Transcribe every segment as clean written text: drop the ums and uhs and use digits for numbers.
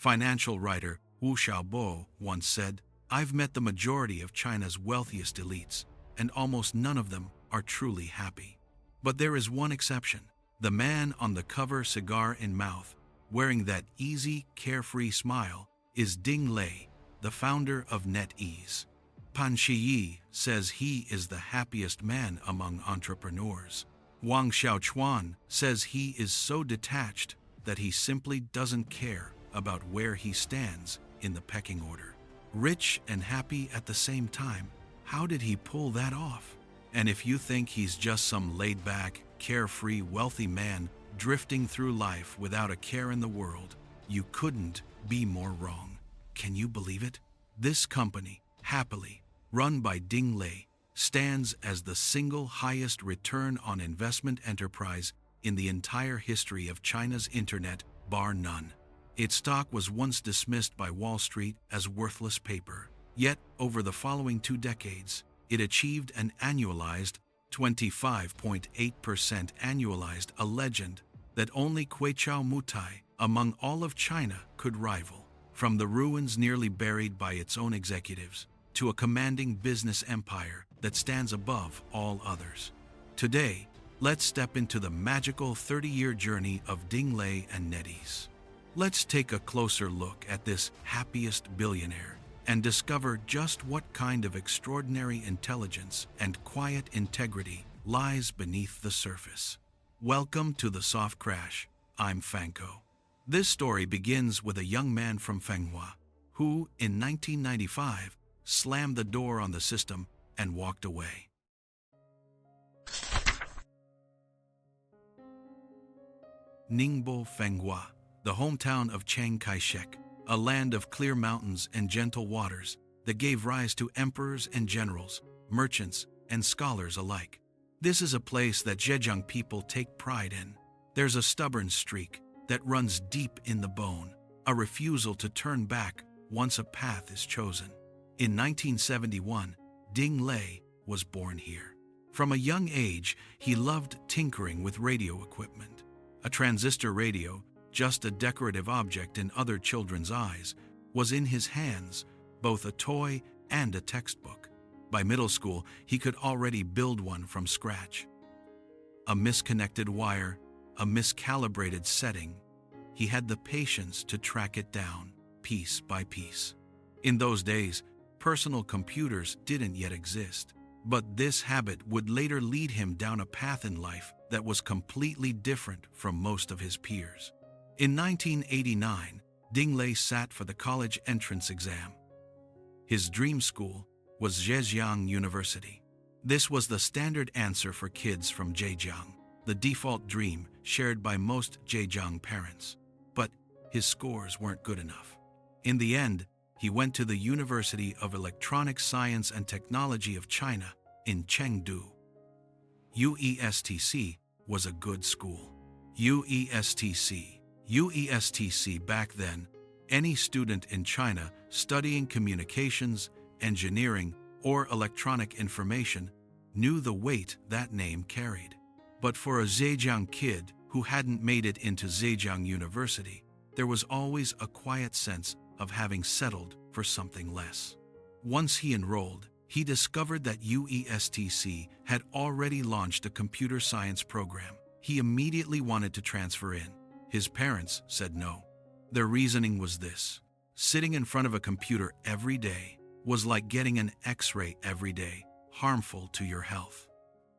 Financial writer Wu Xiaobo once said, "I've met the majority of China's wealthiest elites, and almost none of them are truly happy. But there is one exception. The man on the cover, cigar in mouth, wearing that easy, carefree smile, is Ding Lei, the founder of NetEase. Pan Shiyi says he is the happiest man among entrepreneurs. Wang Xiaochuan says he is so detached that he simply doesn't care about where he stands in the pecking order. Rich and happy at the same time. How did he pull that off? And if you think he's just some laid-back, carefree, wealthy man drifting through life without a care in the world, you couldn't be more wrong. Can you believe it? This company, happily run by Ding Lei, stands as the single highest return on investment enterprise in the entire history of China's internet, bar none. Its stock was once dismissed by Wall Street as worthless paper. Yet, over the following 2 decades, it achieved an annualized 25.8% annualized, a legend that only Kuichao Mutai, among all of China, could rival. From the ruins nearly buried by its own executives, to a commanding business empire that stands above all others. Today, let's step into the magical 30-year journey of Ding Lei and NetEase. Let's take a closer look at this happiest billionaire and discover just what kind of extraordinary intelligence and quiet integrity lies beneath the surface. Welcome to the Soft Crash. I'm Fanko. This story begins with a young man from Fenghua who, in 1995, slammed the door on the system and walked away. Ningbo, Fenghua, the hometown of Chiang Kai-shek, a land of clear mountains and gentle waters that gave rise to emperors and generals, merchants and scholars alike. This is a place that Zhejiang people take pride in. There's a stubborn streak that runs deep in the bone, a refusal to turn back once a path is chosen. In 1971, Ding Lei was born here. From a young age, he loved tinkering with radio equipment. A transistor radio, just a decorative object in other children's eyes, was in his hands, both a toy and a textbook. By middle school, he could already build one from scratch. A misconnected wire, a miscalibrated setting. He had the patience to track it down, piece by piece. In those days, personal computers didn't yet exist, but this habit would later lead him down a path in life that was completely different from most of his peers. In 1989, Ding Lei sat for the college entrance exam. His dream school was Zhejiang University. This was the standard answer for kids from Zhejiang, the default dream shared by most Zhejiang parents. But his scores weren't good enough. In the end, he went to the University of Electronic Science and Technology of China in Chengdu. UESTC was a good school. UESTC back then, any student in China studying communications, engineering, or electronic information knew the weight that name carried. But for a Zhejiang kid who hadn't made it into Zhejiang University, there was always a quiet sense of having settled for something less. Once he enrolled, he discovered that UESTC had already launched a computer science program. He immediately wanted to transfer in. His parents said no. Their reasoning was this: sitting in front of a computer every day was like getting an X-ray every day, harmful to your health.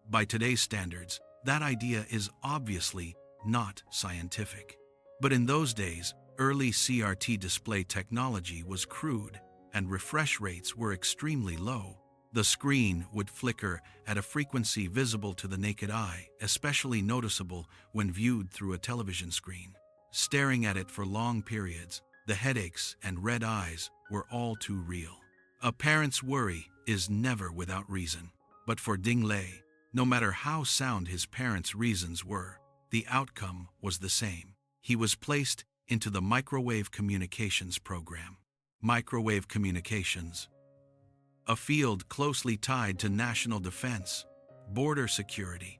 By today's standards, that idea is obviously not scientific. But in those days, early CRT display technology was crude, and refresh rates were extremely low. The screen would flicker at a frequency visible to the naked eye, especially noticeable when viewed through a television screen. Staring at it for long periods, the headaches and red eyes were all too real. A parent's worry is never without reason. But for Ding Lei, no matter how sound his parents' reasons were, the outcome was the same. He was placed into the microwave communications program. Microwave communications, a field closely tied to national defense, border security,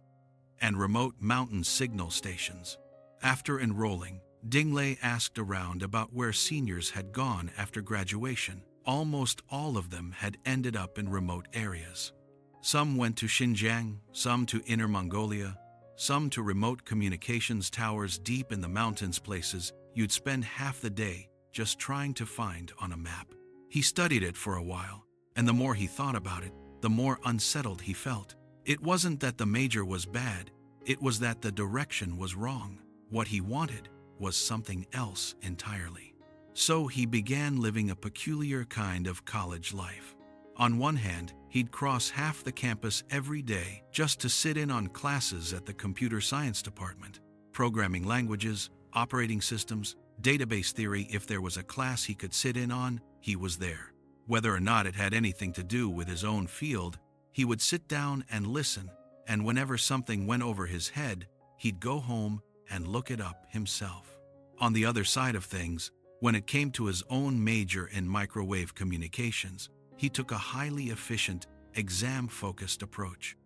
and remote mountain signal stations. After enrolling, Ding Lei asked around about where seniors had gone after graduation. Almost all of them had ended up in remote areas. Some went to Xinjiang, some to Inner Mongolia, some to remote communications towers deep in the mountains, places you'd spend half the day just trying to find on a map. He studied it for a while, and the more he thought about it, the more unsettled he felt. It wasn't that the major was bad, it was that the direction was wrong. What he wanted was something else entirely. So he began living a peculiar kind of college life. On one hand, he'd cross half the campus every day just to sit in on classes at the computer science department. Programming languages, operating systems, database theory. If there was a class he could sit in on, he was there. Whether or not it had anything to do with his own field, he would sit down and listen, and whenever something went over his head, he'd go home and look it up himself. On the other side of things, when it came to his own major in microwave communications, he took a highly efficient, exam-focused approach.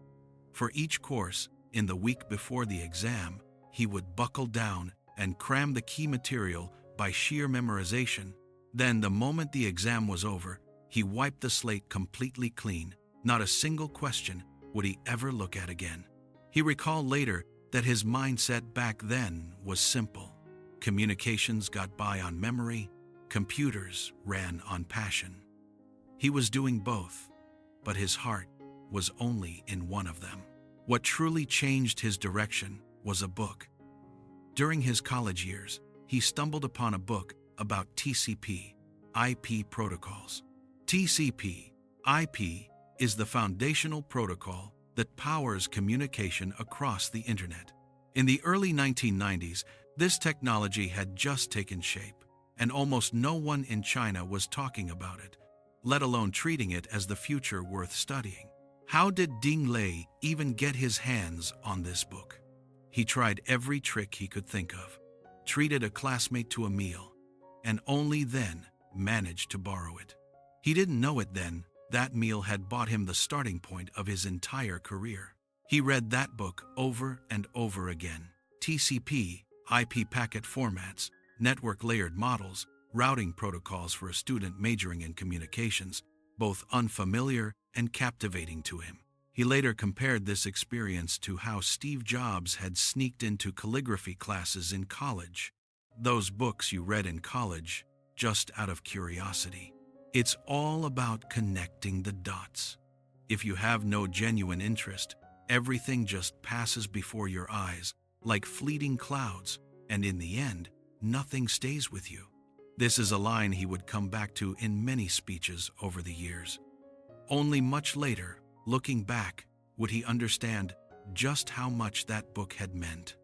For each course, in the week before the exam, he would buckle down and cram the key material by sheer memorization. Then, the moment the exam was over, he wiped the slate completely clean. Not a single question would he ever look at again. He recalled later that his mindset back then was simple. Communications got by on memory, computers ran on passion. He was doing both, but his heart was only in one of them. What truly changed his direction was a book. During his college years, he stumbled upon a book about TCP/IP protocols. TCP/IP is the foundational protocol that powers communication across the internet. In the early 1990s, this technology had just taken shape, and almost no one in China was talking about it, let alone treating it as the future worth studying. How did Ding Lei even get his hands on this book? He tried every trick he could think of, treated a classmate to a meal, and only then managed to borrow it. He didn't know it then, that meal had bought him the starting point of his entire career. He read that book over and over again. TCP/IP packet formats, network layered models, routing protocols for a student majoring in communications, both unfamiliar and captivating to him. He later compared this experience to how Steve Jobs had sneaked into calligraphy classes in college. Those books you read in college, just out of curiosity. It's all about connecting the dots. If you have no genuine interest, everything just passes before your eyes, like fleeting clouds, and in the end, nothing stays with you. This is a line he would come back to in many speeches over the years. Only much later, looking back, would he understand just how much that book had meant.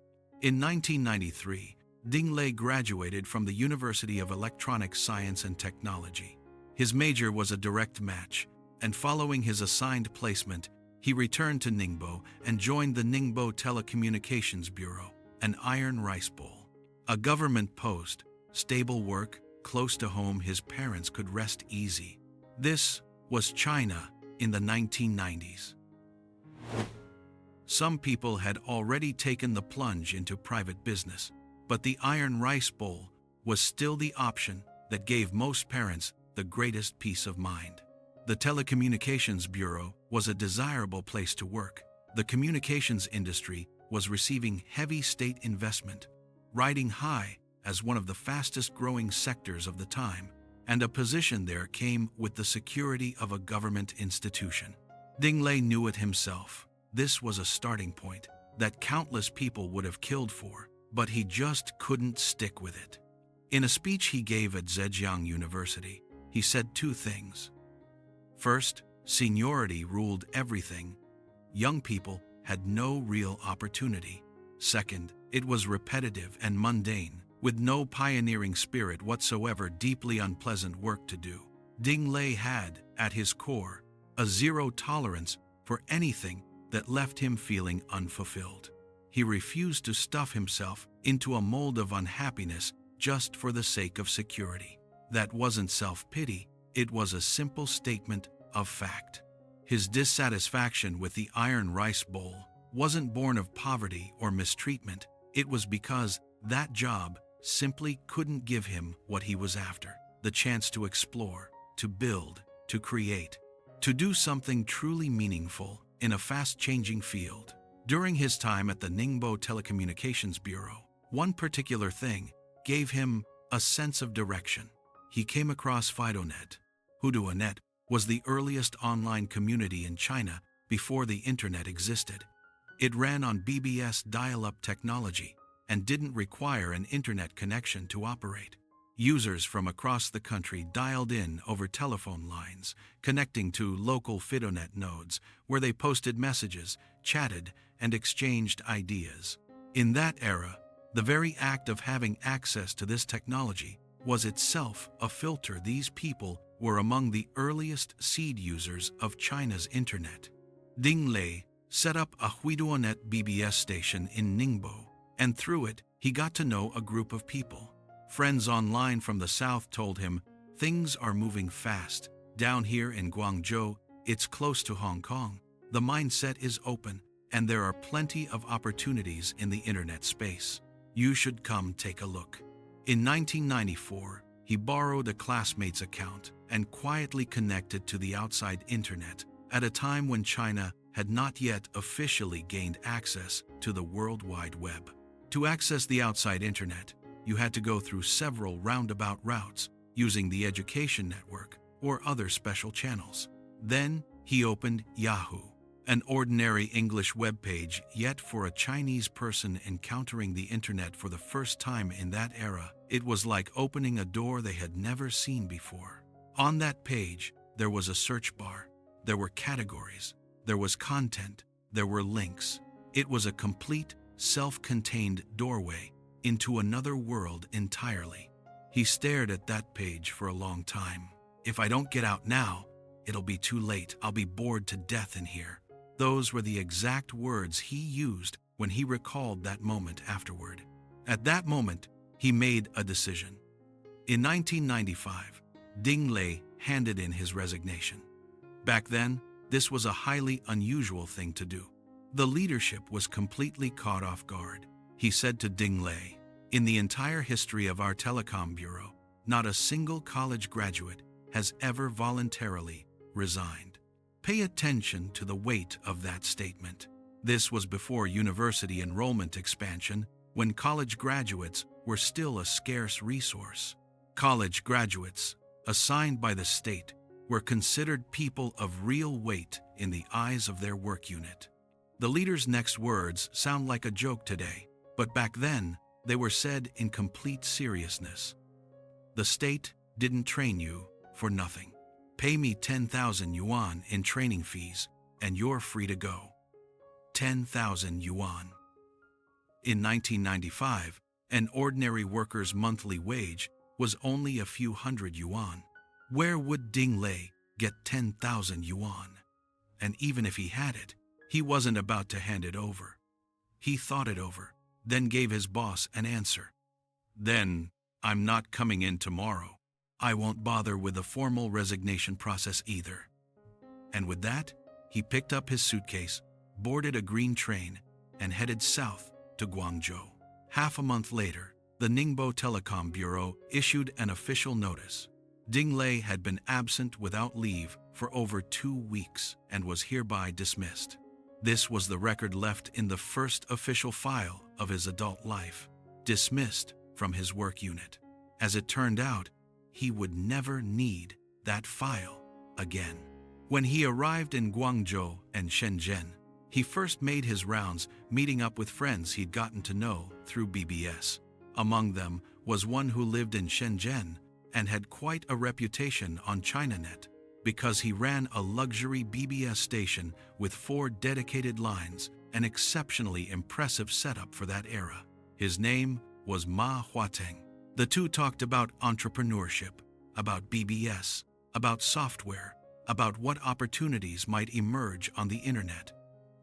In 1993, Ding Lei graduated from the University of Electronic Science and Technology. His major was a direct match, and following his assigned placement, he returned to Ningbo and joined the Ningbo Telecommunications Bureau, an iron rice bowl. A government post, stable work, close to home. His parents could rest easy. This was China in the 1990s. Some people had already taken the plunge into private business, but the iron rice bowl was still the option that gave most parents the greatest peace of mind. The Telecommunications Bureau was a desirable place to work. The communications industry was receiving heavy state investment, riding high as one of the fastest-growing sectors of the time, and a position there came with the security of a government institution. Ding Lei knew it himself. This was a starting point that countless people would have killed for, but he just couldn't stick with it. In a speech he gave at Zhejiang University, he said two things. First, seniority ruled everything. Young people had no real opportunity. Second, it was repetitive and mundane, with no pioneering spirit whatsoever, deeply unpleasant work to do. Ding Lei had, at his core, a zero tolerance for anything that left him feeling unfulfilled. He refused to stuff himself into a mold of unhappiness just for the sake of security. That wasn't self-pity, it was a simple statement of fact. His dissatisfaction with the iron rice bowl wasn't born of poverty or mistreatment. It was because that job simply couldn't give him what he was after: the chance to explore, to build, to create, to do something truly meaningful in a fast-changing field. During his time at the Ningbo Telecommunications Bureau, one particular thing gave him a sense of direction. He came across FidoNet. FidoNet was the earliest online community in China before the internet existed. It ran on BBS dial-up technology and didn't require an internet connection to operate. Users from across the country dialed in over telephone lines, connecting to local FidoNet nodes where they posted messages, chatted, and exchanged ideas. In that era, the very act of having access to this technology was itself a filter. These people were among the earliest seed users of China's internet. Ding Lei set up a FidoNet BBS station in Ningbo, and through it, he got to know a group of people. Friends online from the south told him, "Things are moving fast. Down here in Guangzhou, it's close to Hong Kong. The mindset is open, and there are plenty of opportunities in the internet space. You should come take a look." In 1994, he borrowed a classmate's account and quietly connected to the outside internet at a time when China had not yet officially gained access to the World Wide Web. To access the outside internet, you had to go through several roundabout routes using the education network or other special channels. Then he opened Yahoo, an ordinary English web page, yet for a Chinese person encountering the internet for the first time in that era, it was like opening a door they had never seen before. On that page, there was a search bar, there were categories, there was content, there were links. It was a complete, self-contained doorway into another world entirely. He stared at that page for a long time. "If I don't get out now, it'll be too late. I'll be bored to death in here." Those were the exact words he used when he recalled that moment afterward. At that moment, he made a decision. In 1995, Ding Lei handed in his resignation. Back then, this was a highly unusual thing to do. The leadership was completely caught off guard. He said to Ding Lei, "In the entire history of our telecom bureau, not a single college graduate has ever voluntarily resigned. Pay attention to the weight of that statement." This was before university enrollment expansion, when college graduates were still a scarce resource. College graduates, assigned by the state, were considered people of real weight in the eyes of their work unit. The leader's next words sound like a joke today, but back then, they were said in complete seriousness. "The state didn't train you for nothing. Pay me 10,000 yuan in training fees, and you're free to go." 10,000 yuan. In 1995, an ordinary worker's monthly wage was only a few hundred yuan. Where would Ding Lei get 10,000 yuan? And even if he had it, he wasn't about to hand it over. He thought it over, then gave his boss an answer. "Then, I'm not coming in tomorrow. I won't bother with the formal resignation process either." And with that, he picked up his suitcase, boarded a green train, and headed south to Guangzhou. Half a month later, the Ningbo Telecom Bureau issued an official notice. Ding Lei had been absent without leave for over 2 weeks and was hereby dismissed. This was the record left in the first official file of his adult life, dismissed from his work unit. As it turned out, he would never need that file again. When he arrived in Guangzhou and Shenzhen, he first made his rounds, meeting up with friends he'd gotten to know through BBS. Among them was one who lived in Shenzhen and had quite a reputation on ChinaNet because he ran a luxury BBS station with 4 dedicated lines, an exceptionally impressive setup for that era. His name was Ma Huateng. The two talked about entrepreneurship, about BBS, about software, about what opportunities might emerge on the internet.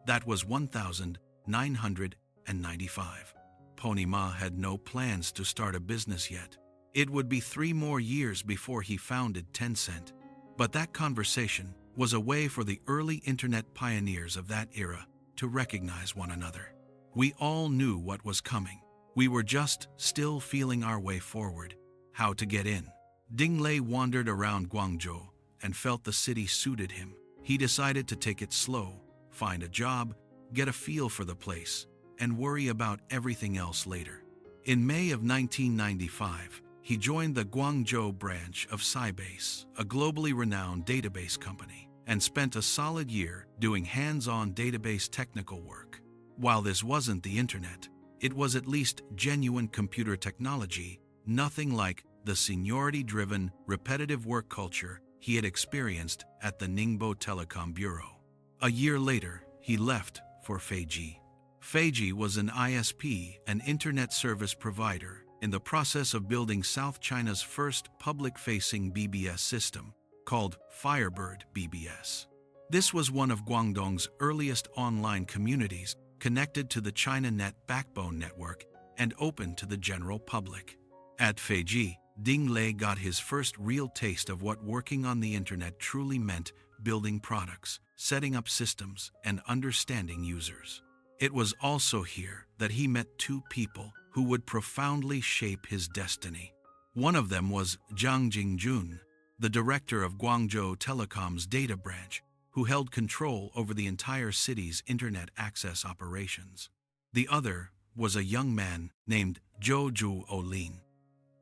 That was 1995. Pony Ma had no plans to start a business yet. It would be 3 more years before he founded Tencent. But that conversation was a way for the early internet pioneers of that era to recognize one another. We all knew what was coming. We were just still feeling our way forward. How to get in? Ding Lei wandered around Guangzhou and felt the city suited him. He decided to take it slow, find a job, get a feel for the place, and worry about everything else later. In May of 1995, he joined the Guangzhou branch of Sybase, a globally renowned database company, and spent a solid year doing hands-on database technical work. While this wasn't the internet, it was at least genuine computer technology, nothing like the seniority-driven, repetitive work culture he had experienced at the Ningbo Telecom Bureau. A year later, he left for Fiji. Fiji was an ISP, an internet service provider, in the process of building South China's first public-facing BBS system, called Firebird BBS. This was one of Guangdong's earliest online communities, connected to the ChinaNet backbone network and open to the general public. At Fiji, Ding Lei got his first real taste of what working on the internet truly meant: building products, setting up systems, and understanding users. It was also here that he met two people who would profoundly shape his destiny. One of them was Zhang Jingjun, the director of Guangzhou Telecom's data branch, who held control over the entire city's internet access operations. The other was a young man named Zhou Olin.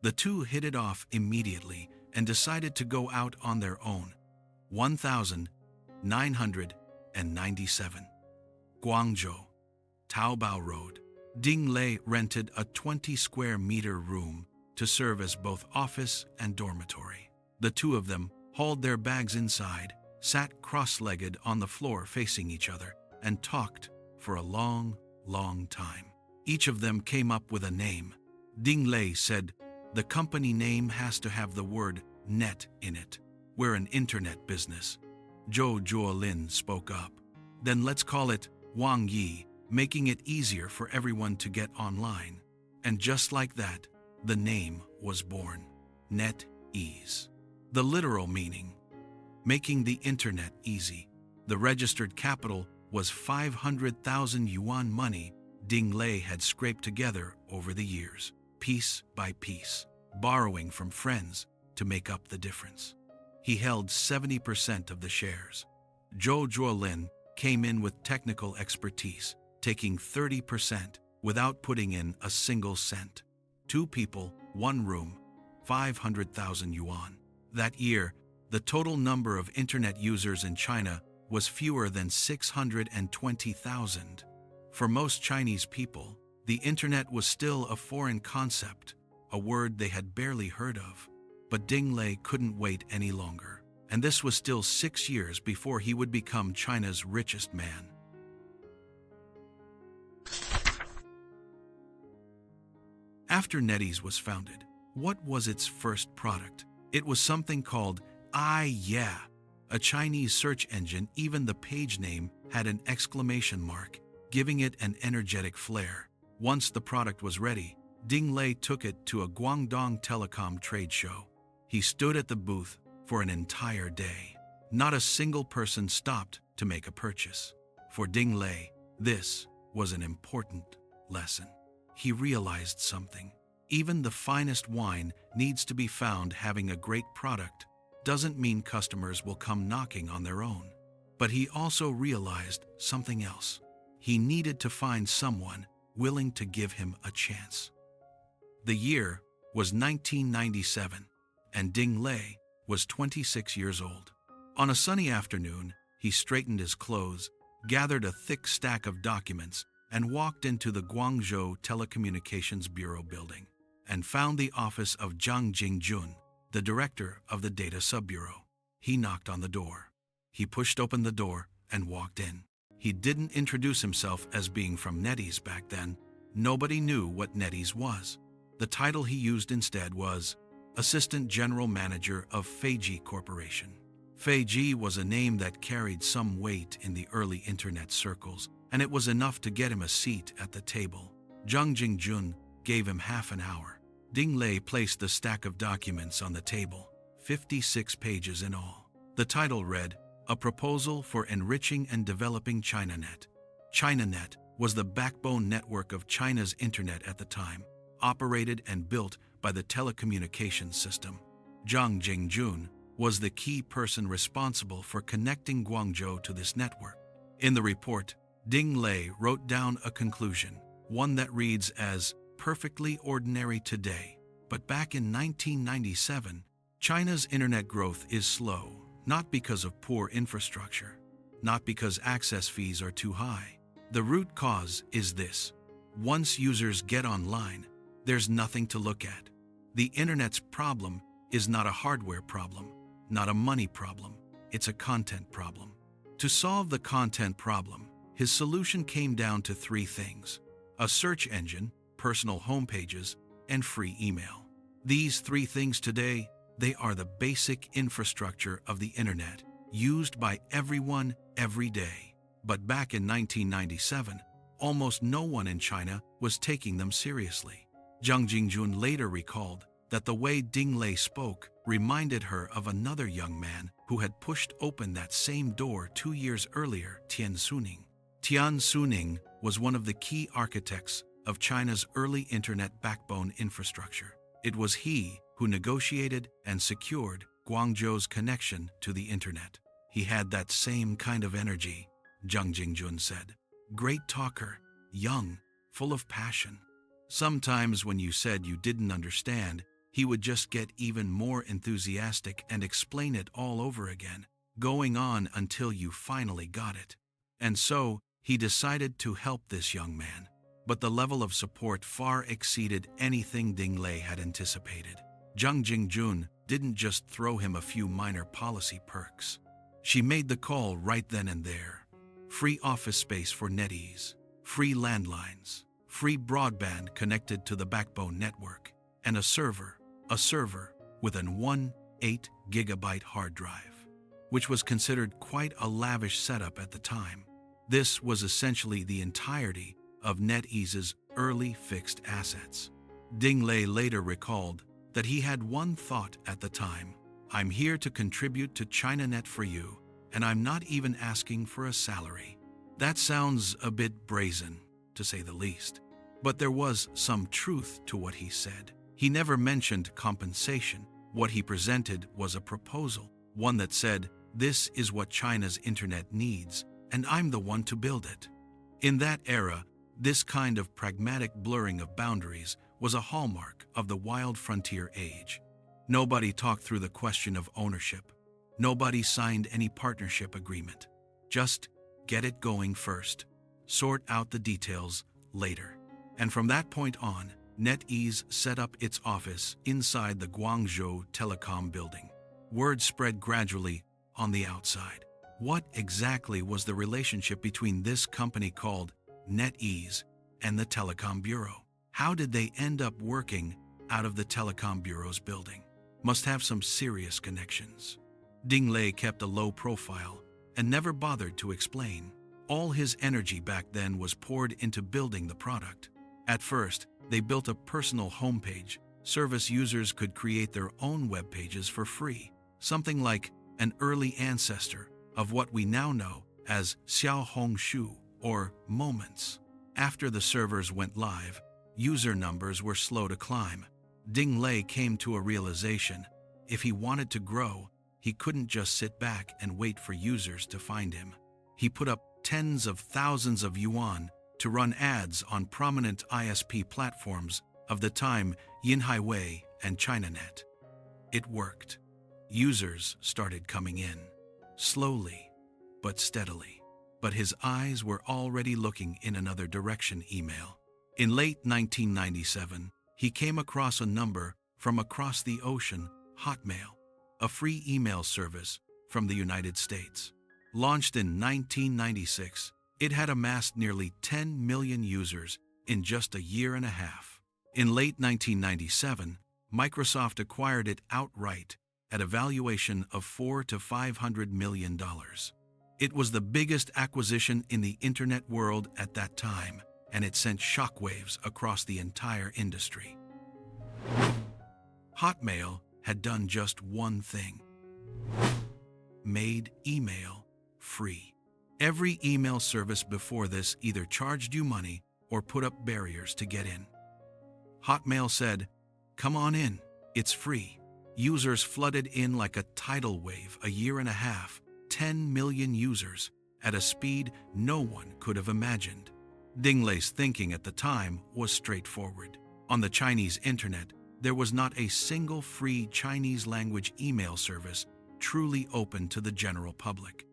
The two hit it off immediately and decided to go out on their own. 1997. Guangzhou, Taobao Road. Ding Lei rented a 20-square-meter room to serve as both office and dormitory. The two of them hauled their bags inside, sat cross-legged on the floor facing each other, and talked for a long, long time. Each of them came up with a name. Ding Lei said, "The company name has to have the word net in it. We're an internet business." Zhou Juolin spoke up. "Then let's call it Wang Yi, making it easier for everyone to get online." And just like that, the name was born. NetEase. The literal meaning: making the internet easy. The registered capital was 500,000 yuan money Ding Lei had scraped together over the years, piece by piece, borrowing from friends to make up the difference. He held 70% of the shares. Zhou Juolin came in with technical expertise, taking 30% without putting in a single cent. 2 people, 1 room, 500,000 yuan. That year, the total number of internet users in China was fewer than 620,000. For most Chinese people, the internet was still a foreign concept, a word they had barely heard of. But Ding Lei couldn't wait any longer, and this was still 6 years before he would become China's richest man. After NetEase was founded, what was its first product? It was something called Yeah, a Chinese search engine. Even the page name had an exclamation mark, giving it an energetic flair. Once the product was ready, Ding Lei took it to a Guangdong Telecom trade show. He stood at the booth for an entire day. Not a single person stopped to make a purchase. For Ding Lei, this was an important lesson. He realized something. Even the finest wine needs to be found. Having a great product doesn't mean customers will come knocking on their own. But he also realized something else. He needed to find someone willing to give him a chance. The year was 1997, and Ding Lei was 26 years old. On a sunny afternoon, he straightened his clothes, gathered a thick stack of documents, and walked into the Guangzhou Telecommunications Bureau building, and found the office of Zhang Jingjun, the director of the Data Sub-Bureau. He knocked on the door. He pushed open the door and walked in. He didn't introduce himself as being from NetEase back then. Nobody knew what NetEase was. The title he used instead was Assistant General Manager of Fiji Corporation. Fiji was a name that carried some weight in the early internet circles, and it was enough to get him a seat at the table. Zhang Jingjun gave him half an hour. Ding Lei placed the stack of documents on the table, 56 pages in all. The title read, A Proposal for Enriching and Developing ChinaNet. ChinaNet was the backbone network of China's internet at the time, operated and built by the telecommunications system. Zhang Jingjun was the key person responsible for connecting Guangzhou to this network. In the report, Ding Lei wrote down a conclusion, one that reads as perfectly ordinary today. But back in 1997, China's internet growth is slow, not because of poor infrastructure, not because access fees are too high. The root cause is this: once users get online, there's nothing to look at. The internet's problem is not a hardware problem, not a money problem, it's a content problem. To solve the content problem, his solution came down to three things: a search engine, personal homepages, and free email. These three things today, they are the basic infrastructure of the internet, used by everyone every day. But back in 1997, almost no one in China was taking them seriously. Zhang Jingjun later recalled that the way Ding Lei spoke reminded her of another young man who had pushed open that same door 2 years earlier, Tian Suning. Tian Suning was one of the key architects of China's early internet backbone infrastructure. It was he who negotiated and secured Guangzhou's connection to the internet. He had that same kind of energy, Zhang Jingjun said. Great talker, young, full of passion. Sometimes when you said you didn't understand, he would just get even more enthusiastic and explain it all over again, going on until you finally got it. And so, he decided to help this young man. But the level of support far exceeded anything Ding Lei had anticipated. Zhang Jingjun didn't just throw him a few minor policy perks. She made the call right then and there. Free office space for NetEase, free landlines, free broadband connected to the backbone network, and a server with an 1.8 gigabyte hard drive, which was considered quite a lavish setup at the time. This was essentially the entirety of NetEase's early fixed assets. Ding Lei later recalled that he had one thought at the time: I'm here to contribute to ChinaNet for you, and I'm not even asking for a salary. That sounds a bit brazen, to say the least. But there was some truth to what he said. He never mentioned compensation. What he presented was a proposal, one that said, this is what China's internet needs, and I'm the one to build it. In that era, this kind of pragmatic blurring of boundaries was a hallmark of the wild frontier age. Nobody talked through the question of ownership. Nobody signed any partnership agreement. Just get it going first. Sort out the details later. And from that point on, NetEase set up its office inside the Guangzhou Telecom building. Word spread gradually on the outside. What exactly was the relationship between this company called NetEase and the Telecom Bureau? How did they end up working out of the Telecom Bureau's building? Must have some serious connections. Ding Lei kept a low profile and never bothered to explain. All his energy back then was poured into building the product. At first, they built a personal homepage. Service users could create their own web pages for free, something like an early ancestor of what we now know as Xiaohongshu or Moments. After the servers went live, user numbers were slow to climb. Ding Lei came to a realization: if he wanted to grow, he couldn't just sit back and wait for users to find him. He put up tens of thousands of yuan to run ads on prominent ISP platforms of the time, Hathaway and ChinaNet. It worked. Users started coming in, slowly but steadily. But his eyes were already looking in another direction: email. In late 1997, he came across a number from across the ocean, Hotmail, a free email service from the United States. Launched in 1996, it had amassed nearly 10 million users in just a year and a half. In late 1997, Microsoft acquired it outright at a valuation of $400 to $500 million. It was the biggest acquisition in the internet world at that time, and it sent shockwaves across the entire industry. Hotmail had done just one thing: made email free. Every email service before this either charged you money or put up barriers to get in. Hotmail said, "Come on in, it's free." Users flooded in like a tidal wave. A year and a half, 10 million users, at a speed no one could have imagined. Ding Lei's thinking at the time was straightforward. On the Chinese internet, there was not a single free Chinese language email service truly open to the general public.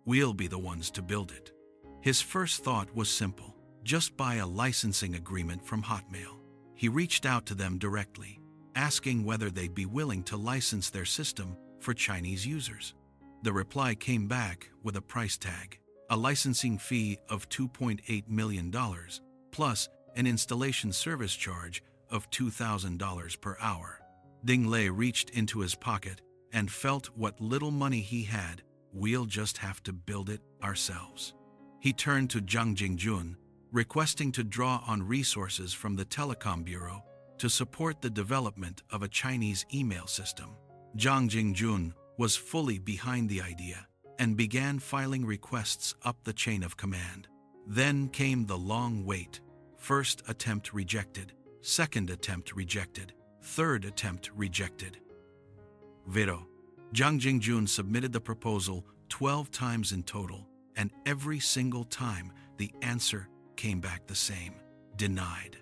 We'll be the ones to build it. His first thought was simple: just buy a licensing agreement from Hotmail. He reached out to them directly, asking whether they'd be willing to license their system for Chinese users. The reply came back with a price tag: a licensing fee of $2.8 million, plus an installation service charge of $2,000 per hour. Ding Lei reached into his pocket and felt what little money he had. "We'll just have to build it ourselves." He turned to Zhang Jingjun, requesting to draw on resources from the Telecom Bureau to support the development of a Chinese email system. Zhang Jingjun was fully behind the idea and began filing requests up the chain of command. Then came the long wait. First attempt rejected, second attempt rejected, third attempt rejected. Veto. Zhang Jingjun submitted the proposal 12 times in total, and every single time the answer came back the same: denied.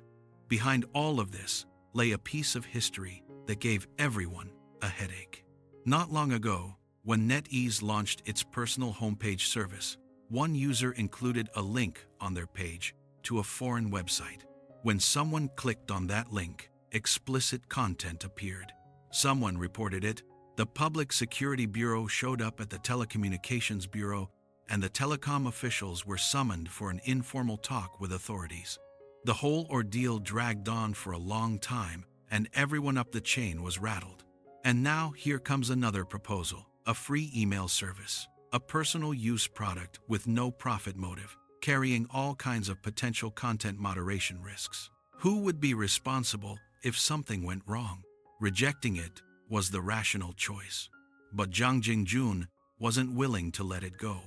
Behind all of this lay a piece of history that gave everyone a headache. Not long ago, when NetEase launched its personal homepage service, one user included a link on their page to a foreign website. When someone clicked on that link, explicit content appeared. Someone reported it. The Public Security Bureau showed up at the Telecommunications Bureau, and the telecom officials were summoned for an informal talk with authorities. The whole ordeal dragged on for a long time, and everyone up the chain was rattled. And now here comes another proposal: a free email service, a personal use product with no profit motive, carrying all kinds of potential content moderation risks. Who would be responsible if something went wrong? Rejecting it was the rational choice. But Zhang Jingjun wasn't willing to let it go.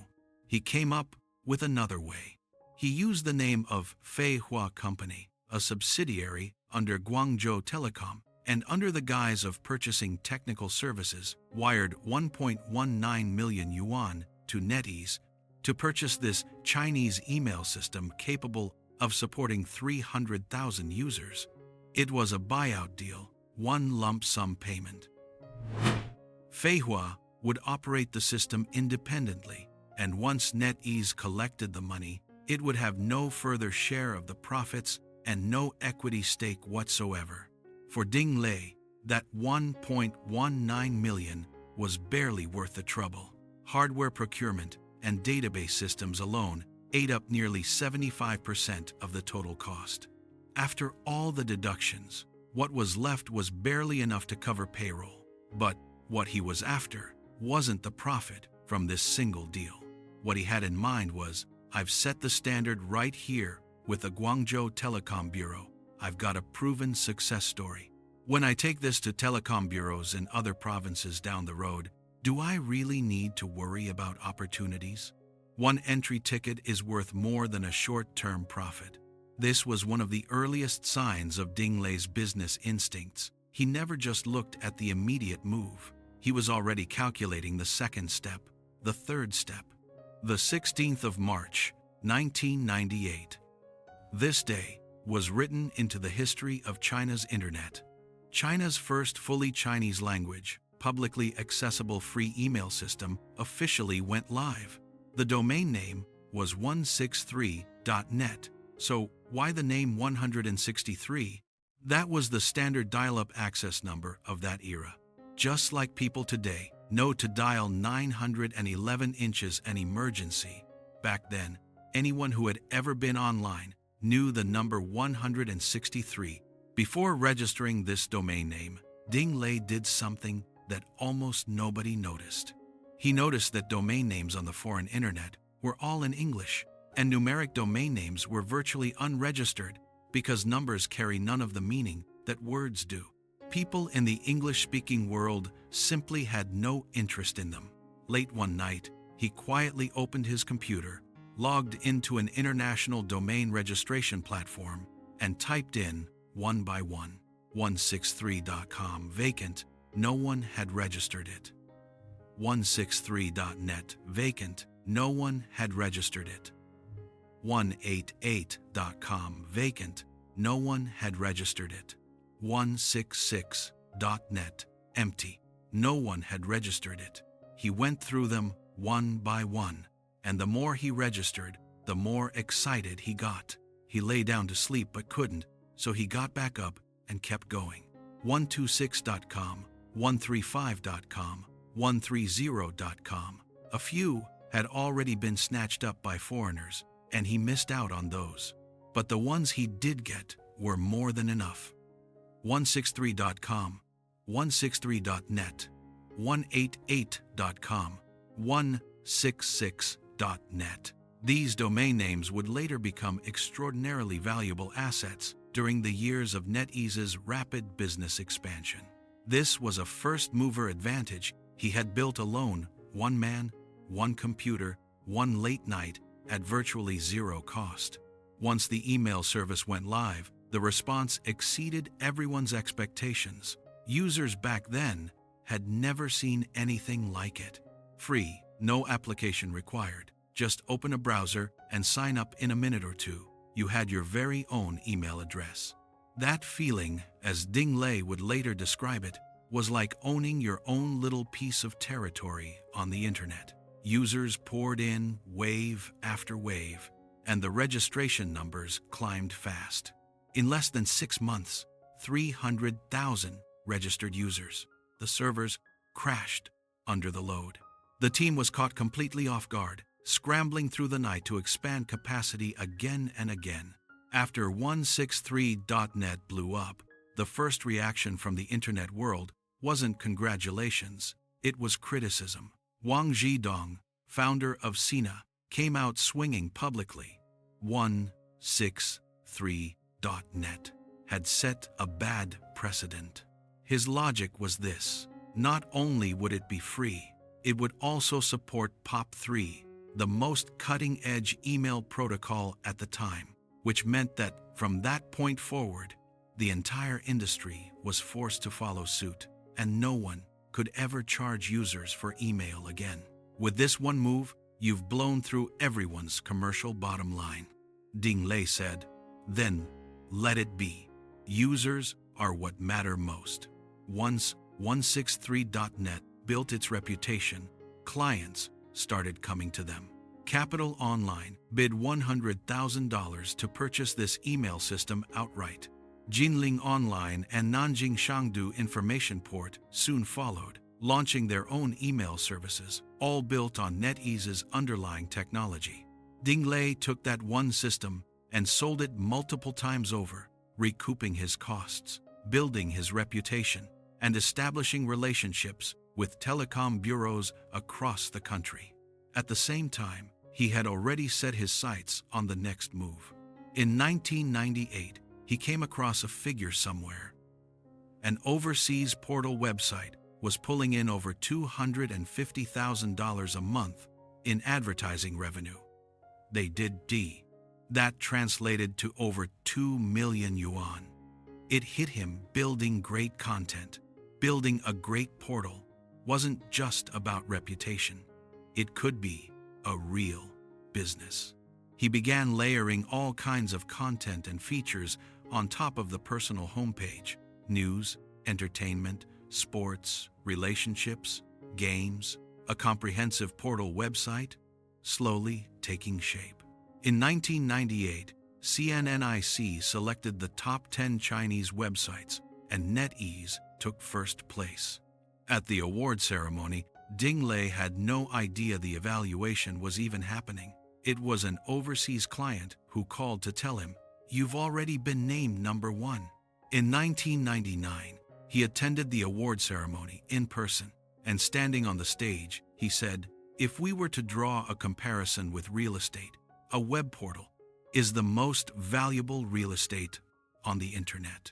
He came up with another way. He used the name of Fei Hua Company, a subsidiary under Guangzhou Telecom, and under the guise of purchasing technical services, wired 1.19 million yuan to NetEase to purchase this Chinese email system capable of supporting 300,000 users. It was a buyout deal, one lump sum payment. Fei Hua would operate the system independently, and once NetEase collected the money, it would have no further share of the profits and no equity stake whatsoever. For Ding Lei, that 1.19 million was barely worth the trouble. Hardware procurement and database systems alone ate up nearly 75% of the total cost. After all the deductions, what was left was barely enough to cover payroll. But what he was after wasn't the profit from this single deal. What he had in mind was, "I've set the standard right here with the Guangzhou Telecom Bureau. I've got a proven success story. When I take this to telecom bureaus in other provinces down the road, do I really need to worry about opportunities? One entry ticket is worth more than a short-term profit." This was one of the earliest signs of Ding Lei's business instincts. He never just looked at the immediate move. He was already calculating the second step, the third step. The 16th of March, 1998. This day was written into the history of China's internet. China's first fully Chinese language, publicly accessible free email system officially went live. The domain name was 163.net. So why the name 163? That was the standard dial-up access number of that era. Just like people today know to dial 911 inches an emergency. Back then, anyone who had ever been online knew the number 163. Before registering this domain name, Ding Lei did something that almost nobody noticed. He noticed that domain names on the foreign internet were all in English, and numeric domain names were virtually unregistered because numbers carry none of the meaning that words do. People in the English-speaking world simply had no interest in them. Late one night, he quietly opened his computer, logged into an international domain registration platform, and typed in one by one. 163.com vacant, no one had registered it. 163.net vacant, no one had registered it. 188.com vacant, no one had registered it. 166.net empty, no one had registered it. He went through them one by one, and the more he registered, the more excited he got. He lay down to sleep but couldn't, so he got back up and kept going. 126.com, 135.com, 130.com. A few had already been snatched up by foreigners, and he missed out on those. But the ones he did get were more than enough. 163.com, 163.net, 188.com, 166.net. These domain names would later become extraordinarily valuable assets during the years of NetEase's rapid business expansion. This was a first-mover advantage he had built alone, one man, one computer, one late night, at virtually zero cost. Once the email service went live, the response exceeded everyone's expectations. Users back then had never seen anything like it. Free, no application required. Just open a browser and sign up in a minute or two. You had your very own email address. That feeling, as Ding Lei would later describe it, was like owning your own little piece of territory on the internet. Users poured in wave after wave, and the registration numbers climbed fast. In less than 6 months, 300,000 registered users. The servers crashed under the load. The team was caught completely off guard, scrambling through the night to expand capacity again and again. After 163.net blew up, the first reaction from the internet world wasn't congratulations, it was criticism. Wang Zhidong, founder of Sina, came out swinging publicly. 163.net had set a bad precedent. His logic was this: not only would it be free, it would also support POP3, the most cutting-edge email protocol at the time, which meant that from that point forward, the entire industry was forced to follow suit, and no one could ever charge users for email again. With this one move, you've blown through everyone's commercial bottom line. Ding Lei said, then let it be. Users are what matter most. Once 163.net built its reputation, clients started coming to them. Capital Online bid $100,000 to purchase this email system outright. Jinling Online and Nanjing Shangdu Information Port soon followed, launching their own email services, all built on NetEase's underlying technology. Ding Lei took that one system and sold it multiple times over, recouping his costs, building his reputation, and establishing relationships with telecom bureaus across the country. At the same time, he had already set his sights on the next move. In 1998, he came across a figure somewhere. An overseas portal website was pulling in over $250,000 a month in advertising revenue. They did D. That translated to over 2 million yuan. It hit him building great content. Building a great portal wasn't just about reputation. It could be a real business. He began layering all kinds of content and features on top of the personal homepage: news, entertainment, sports, relationships, games, a comprehensive portal website, slowly taking shape. In 1998, CNNIC selected the top 10 Chinese websites, and NetEase took first place. At the award ceremony, Ding Lei had no idea the evaluation was even happening. It was an overseas client who called to tell him, "You've already been named number 1. In 1999, he attended the award ceremony in person, and standing on the stage, he said, "If we were to draw a comparison with real estate, a web portal is the most valuable real estate on the internet."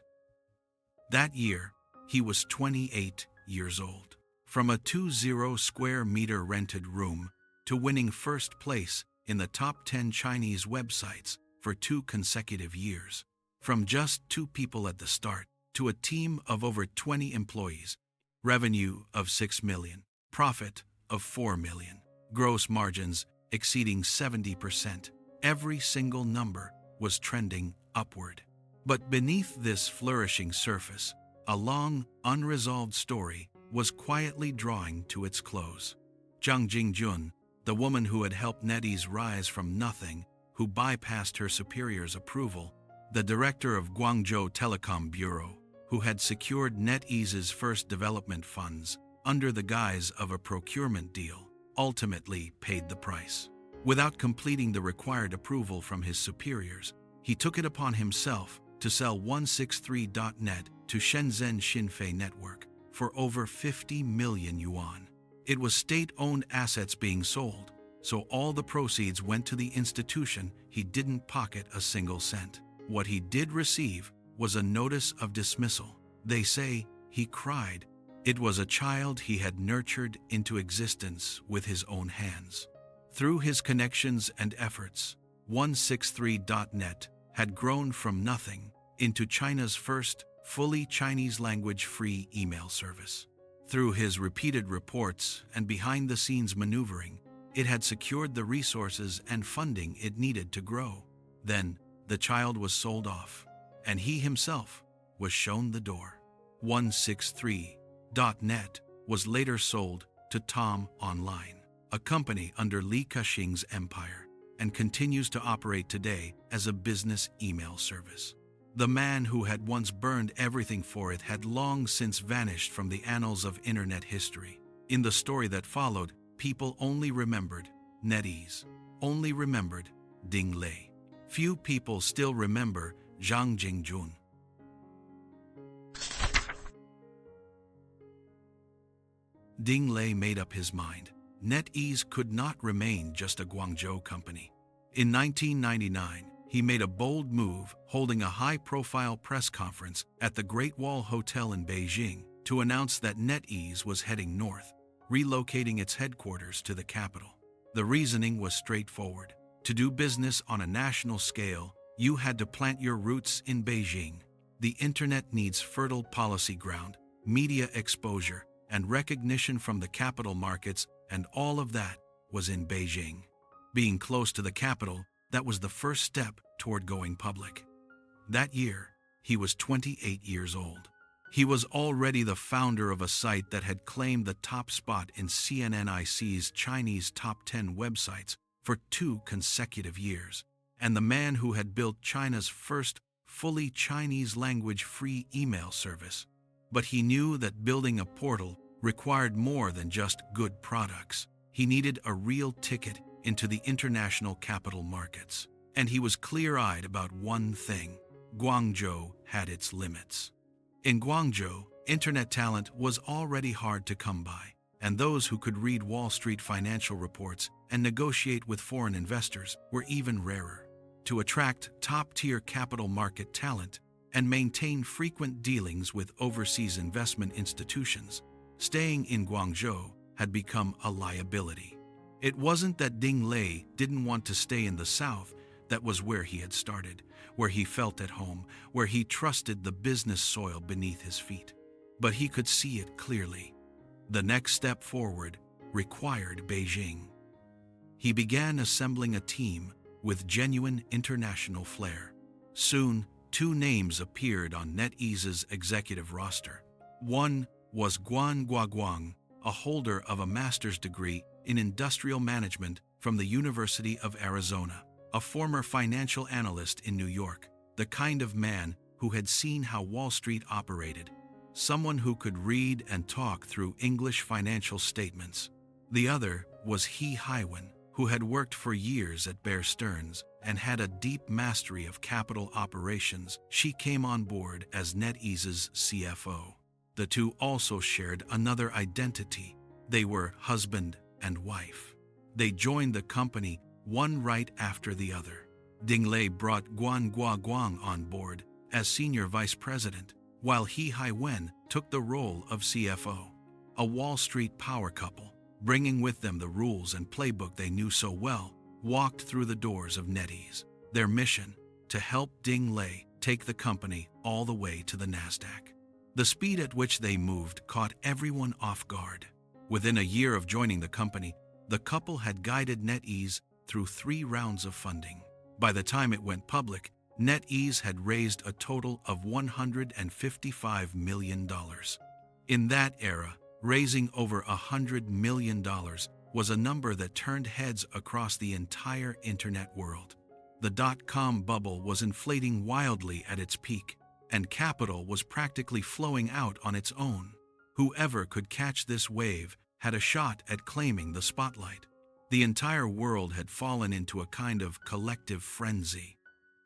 That year, he was 28 years old. From a 20 square meter rented room to winning first place in the top 10 Chinese websites for 2 consecutive years, from just 2 people at the start to a team of over 20 employees, revenue of 6 million, profit of 4 million, gross margins exceeding 70%. Every single number was trending upward. But beneath this flourishing surface, a long, unresolved story was quietly drawing to its close. Zhang Jingjun, the woman who had helped NetEase rise from nothing, who bypassed her superior's approval, the director of Guangzhou Telecom Bureau, who had secured NetEase's first development funds under the guise of a procurement deal, ultimately paid the price. Without completing the required approval from his superiors, he took it upon himself to sell 163.net to Shenzhen Xinfei Network for over 50 million yuan. It was state-owned assets being sold, so all the proceeds went to the institution. He didn't pocket a single cent. What he did receive was a notice of dismissal. They say he cried. It was a child he had nurtured into existence with his own hands. Through his connections and efforts, 163.net had grown from nothing into China's first fully Chinese-language free email service. Through his repeated reports and behind-the-scenes maneuvering, it had secured the resources and funding it needed to grow. Then, the child was sold off, and he himself was shown the door. 163.net was later sold to Tom Online, a company under Li Ka-shing's empire, and continues to operate today as a business email service. The man who had once burned everything for it had long since vanished from the annals of internet history. In the story that followed, people only remembered NetEase, only remembered Ding Lei. Few people still remember Zhang Jingjun. Ding Lei made up his mind. NetEase could not remain just a Guangzhou company. In 1999, he made a bold move, holding a high-profile press conference at the Great Wall Hotel in Beijing to announce that NetEase was heading north, relocating its headquarters to the capital. The reasoning was straightforward. To do business on a national scale, you had to plant your roots in Beijing. The internet needs fertile policy ground, media exposure, and recognition from the capital markets, and all of that was in Beijing. Being close to the capital, that was the first step toward going public. That year, he was 28 years old. He was already the founder of a site that had claimed the top spot in CNNIC's Chinese top 10 websites for 2 consecutive years, and the man who had built China's first fully Chinese-language free email service. But he knew that building a portal required more than just good products. He needed a real ticket into the international capital markets. And he was clear-eyed about one thing: Guangzhou had its limits. In Guangzhou, internet talent was already hard to come by, and those who could read Wall Street financial reports and negotiate with foreign investors were even rarer. To attract top-tier capital market talent and maintain frequent dealings with overseas investment institutions, staying in Guangzhou had become a liability. It wasn't that Ding Lei didn't want to stay in the south. That was where he had started, where he felt at home, where he trusted the business soil beneath his feet. But he could see it clearly. The next step forward required Beijing. He began assembling a team with genuine international flair. Soon, 2 names appeared on NetEase's executive roster. One was Guan Guoguang, a holder of a master's degree in industrial management from the University of Arizona, a former financial analyst in New York, the kind of man who had seen how Wall Street operated, someone who could read and talk through English financial statements. The other was He Haiwen, who had worked for years at Bear Stearns and had a deep mastery of capital operations. She came on board as NetEase's CFO. The 2 also shared another identity. They were husband and wife. They joined the company one right after the other. Ding Lei brought Guan Guoguang on board as senior vice president, while He Haiwen took the role of CFO. A Wall Street power couple, bringing with them the rules and playbook they knew so well, walked through the doors of NetEase. Their mission: to help Ding Lei take the company all the way to the Nasdaq. The speed at which they moved caught everyone off guard. Within a year of joining the company, the couple had guided NetEase through 3 rounds of funding. By the time it went public, NetEase had raised a total of $155 million. In that era, raising over $100 million was a number that turned heads across the entire internet world. The dot-com bubble was inflating wildly at its peak, and capital was practically flowing out on its own. Whoever could catch this wave had a shot at claiming the spotlight. The entire world had fallen into a kind of collective frenzy.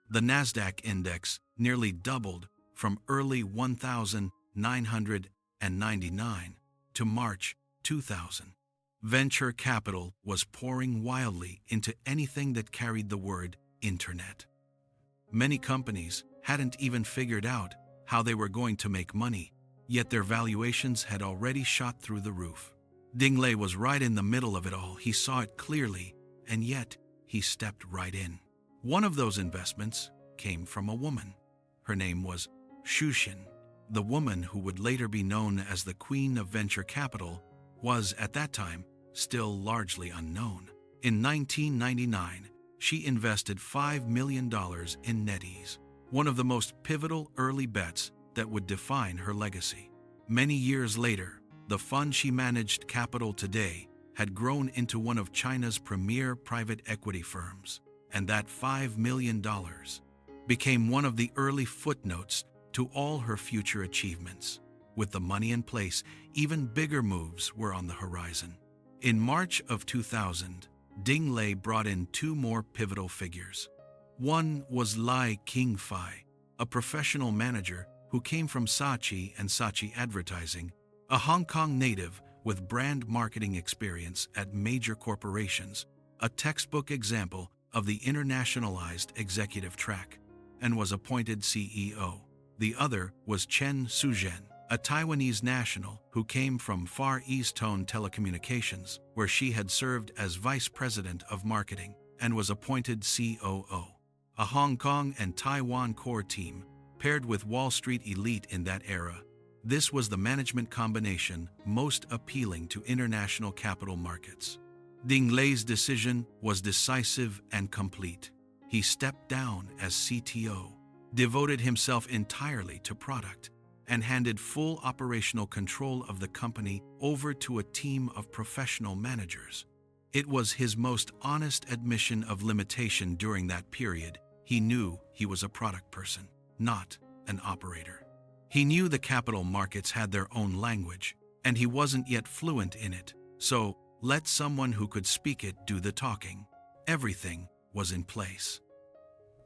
The Nasdaq index nearly doubled from early 1999 to March 2000. Venture capital was pouring wildly into anything that carried the word internet. Many companies hadn't even figured out how they were going to make money, yet their valuations had already shot through the roof. Ding Lei was right in the middle of it all. He saw it clearly, and yet he stepped right in. One of those investments came from a woman. Her name was Xu Xin. The woman who would later be known as the Queen of Venture Capital was, at that time, still largely unknown. In 1999, she invested $5 million in NetEase, one of the most pivotal early bets that would define her legacy. Many years later, the fund she managed, Capital Today, had grown into one of China's premier private equity firms, and that $5 million became one of the early footnotes to all her future achievements. With the money in place, even bigger moves were on the horizon. In March of 2000, Ding Lei brought in 2 more pivotal figures. One was Lai Qingfei, a professional manager who came from Saatchi and Saatchi Advertising, a Hong Kong native with brand marketing experience at major corporations, a textbook example of the internationalized executive track, and was appointed CEO. The other was Chen Suzhen, a Taiwanese national who came from Far East Tone Telecommunications, where she had served as vice president of marketing, and was appointed COO. A Hong Kong and Taiwan core team, paired with Wall Street elite in that era, this was the management combination most appealing to international capital markets. Ding Lei's decision was decisive and complete. He stepped down as CTO, devoted himself entirely to product, and handed full operational control of the company over to a team of professional managers. It was his most honest admission of limitation during that period. He knew he was a product person, not an operator. He knew the capital markets had their own language, and he wasn't yet fluent in it, so let someone who could speak it do the talking. Everything was in place.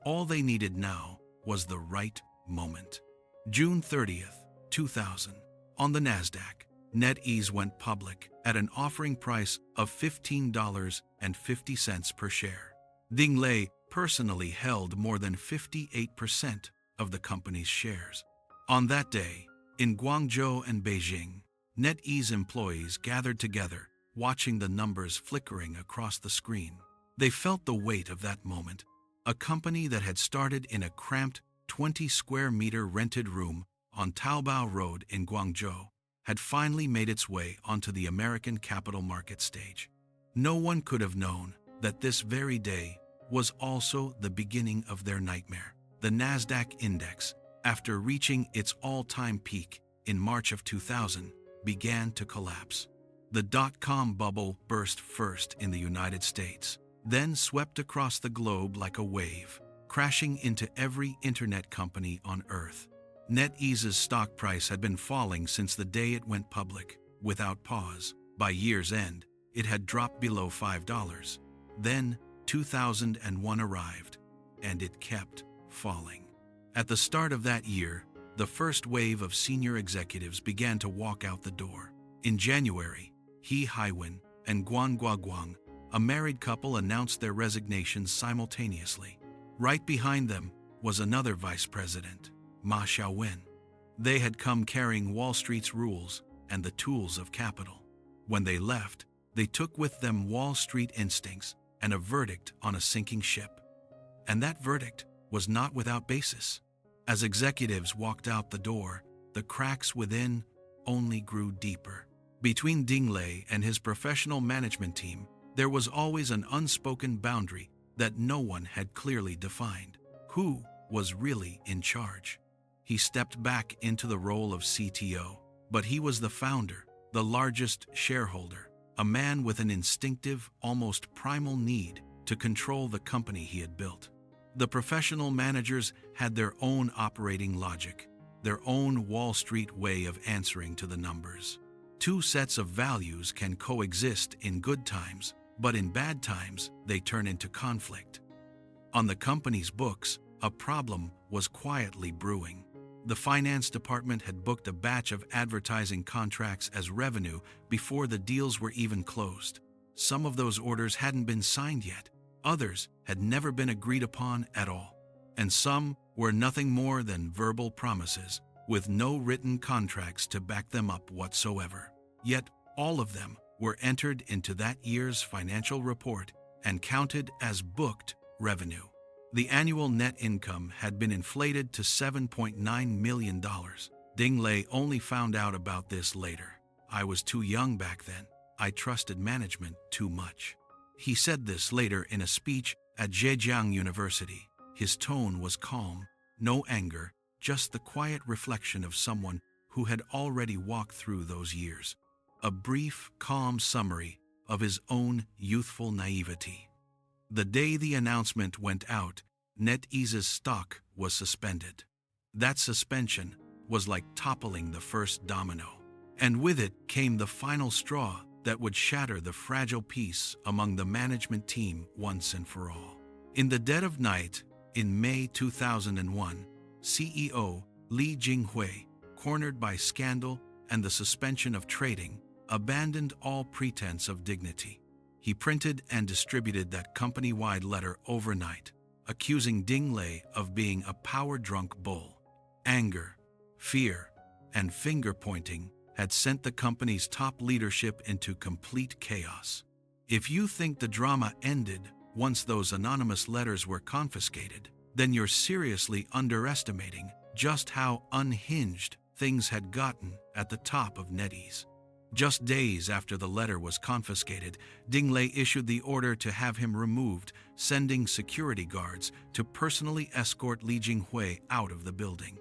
All they needed now was the right moment. June 30th, 2000. On the Nasdaq, NetEase went public at an offering price of $15.50 per share. Ding Lei personally held more than 58% of the company's shares. On that day, in Guangzhou and Beijing, NetEase employees gathered together, watching the numbers flickering across the screen. They felt the weight of that moment. A company that had started in a cramped 20-square-meter rented room on Taobao Road in Guangzhou had finally made its way onto the American capital market stage. No one could have known that this very day was also the beginning of their nightmare. The Nasdaq index, after reaching its all-time peak in March of 2000, began to collapse. The dot-com bubble burst first in the United States, then swept across the globe like a wave, crashing into every internet company on Earth. NetEase's stock price had been falling since the day it went public, without pause. By year's end, it had dropped below $5. Then, 2001 arrived, and it kept falling. At the start of that year, the first wave of senior executives began to walk out the door. In January, He Haiwen and Guan Guoguang, a married couple, announced their resignations simultaneously. Right behind them was another vice president, Ma Xiaowen. They had come carrying Wall Street's rules and the tools of capital. When they left, they took with them Wall Street instincts and a verdict on a sinking ship. And that verdict was not without basis. As executives walked out the door, the cracks within only grew deeper. Between Ding Lei and his professional management team, there was always an unspoken boundary that no one had clearly defined. Who was really in charge? He stepped back into the role of CTO, but he was the founder, the largest shareholder, a man with an instinctive, almost primal need to control the company he had built. The professional managers had their own operating logic, their own Wall Street way of answering to the numbers. Two sets of values can coexist in good times, but in bad times, they turn into conflict. On the company's books, a problem was quietly brewing. The finance department had booked a batch of advertising contracts as revenue before the deals were even closed. Some of those orders hadn't been signed yet. Others had never been agreed upon at all. And some were nothing more than verbal promises, with no written contracts to back them up whatsoever. Yet, all of them were entered into that year's financial report and counted as booked revenue. The annual net income had been inflated to $7.9 million. Ding Lei only found out about this later. "I was too young back then. I trusted management too much." He said this later in a speech at Zhejiang University. His tone was calm, no anger, just the quiet reflection of someone who had already walked through those years. A brief, calm summary of his own youthful naivety. The day the announcement went out, NetEase's stock was suspended. That suspension was like toppling the first domino. And with it came the final straw that would shatter the fragile peace among the management team once and for all. In the dead of night, in May 2001, CEO Li Jinghui, cornered by scandal and the suspension of trading, abandoned all pretense of dignity. He printed and distributed that company-wide letter overnight, accusing Ding Lei of being a power-drunk bull. Anger, fear, and finger-pointing had sent the company's top leadership into complete chaos. If you think the drama ended once those anonymous letters were confiscated, then you're seriously underestimating just how unhinged things had gotten at the top of NetEase. Just days after the letter was confiscated, Ding Lei issued the order to have him removed, sending security guards to personally escort Li Jinghui out of the building.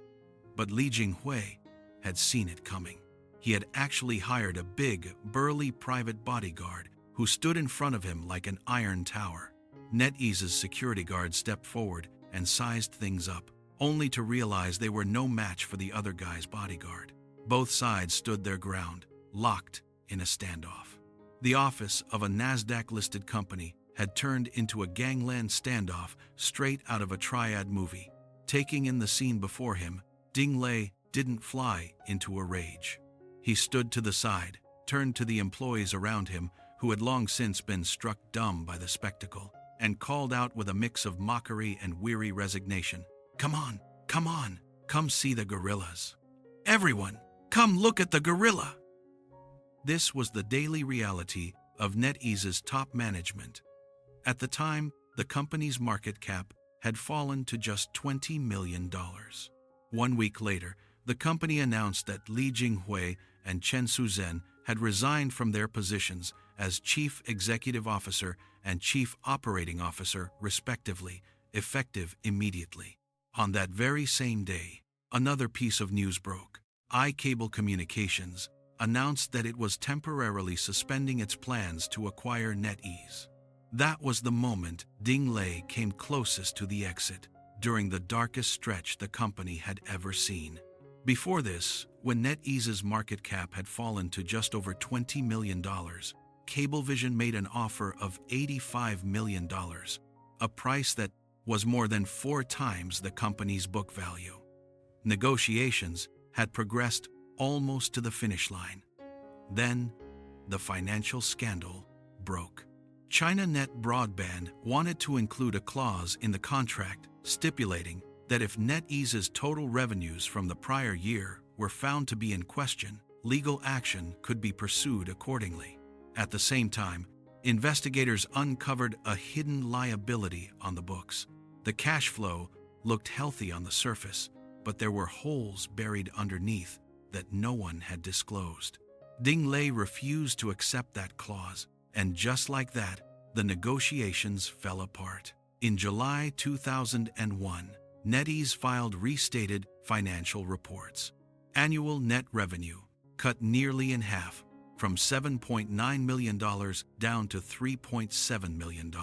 But Li Jinghui had seen it coming. He had actually hired a big, burly private bodyguard who stood in front of him like an iron tower. NetEase's security guard stepped forward and sized things up, only to realize they were no match for the other guy's bodyguard. Both sides stood their ground, locked in a standoff. The office of a NASDAQ-listed company had turned into a gangland standoff straight out of a triad movie. Taking in the scene before him, Ding Lei didn't fly into a rage. He stood to the side, turned to the employees around him, who had long since been struck dumb by the spectacle, and called out with a mix of mockery and weary resignation, "Come on, come see the gorillas. Everyone, come look at the gorilla." This was the daily reality of NetEase's top management. At the time, the company's market cap had fallen to just $20 million. 1 week later, the company announced that Li Jinghui and Chen Shuzhen had resigned from their positions as Chief Executive Officer and Chief Operating Officer, respectively, effective immediately. On that very same day, another piece of news broke. iCable Communications announced that it was temporarily suspending its plans to acquire NetEase. That was the moment Ding Lei came closest to the exit, during the darkest stretch the company had ever seen. Before this, when NetEase's market cap had fallen to just over $20 million, Cablevision made an offer of $85 million, a price that was more than 4 times the company's book value. Negotiations had progressed almost to the finish line. Then, the financial scandal broke. China Net Broadband wanted to include a clause in the contract stipulating that if NetEase's total revenues from the prior year were found to be in question, legal action could be pursued accordingly. At the same time, investigators uncovered a hidden liability on the books. The cash flow looked healthy on the surface, but there were holes buried underneath that no one had disclosed. Ding Lei refused to accept that clause, and just like that, the negotiations fell apart. In July 2001, NetEase filed restated financial reports. Annual net revenue cut nearly in half, from $7.9 million down to $3.7 million.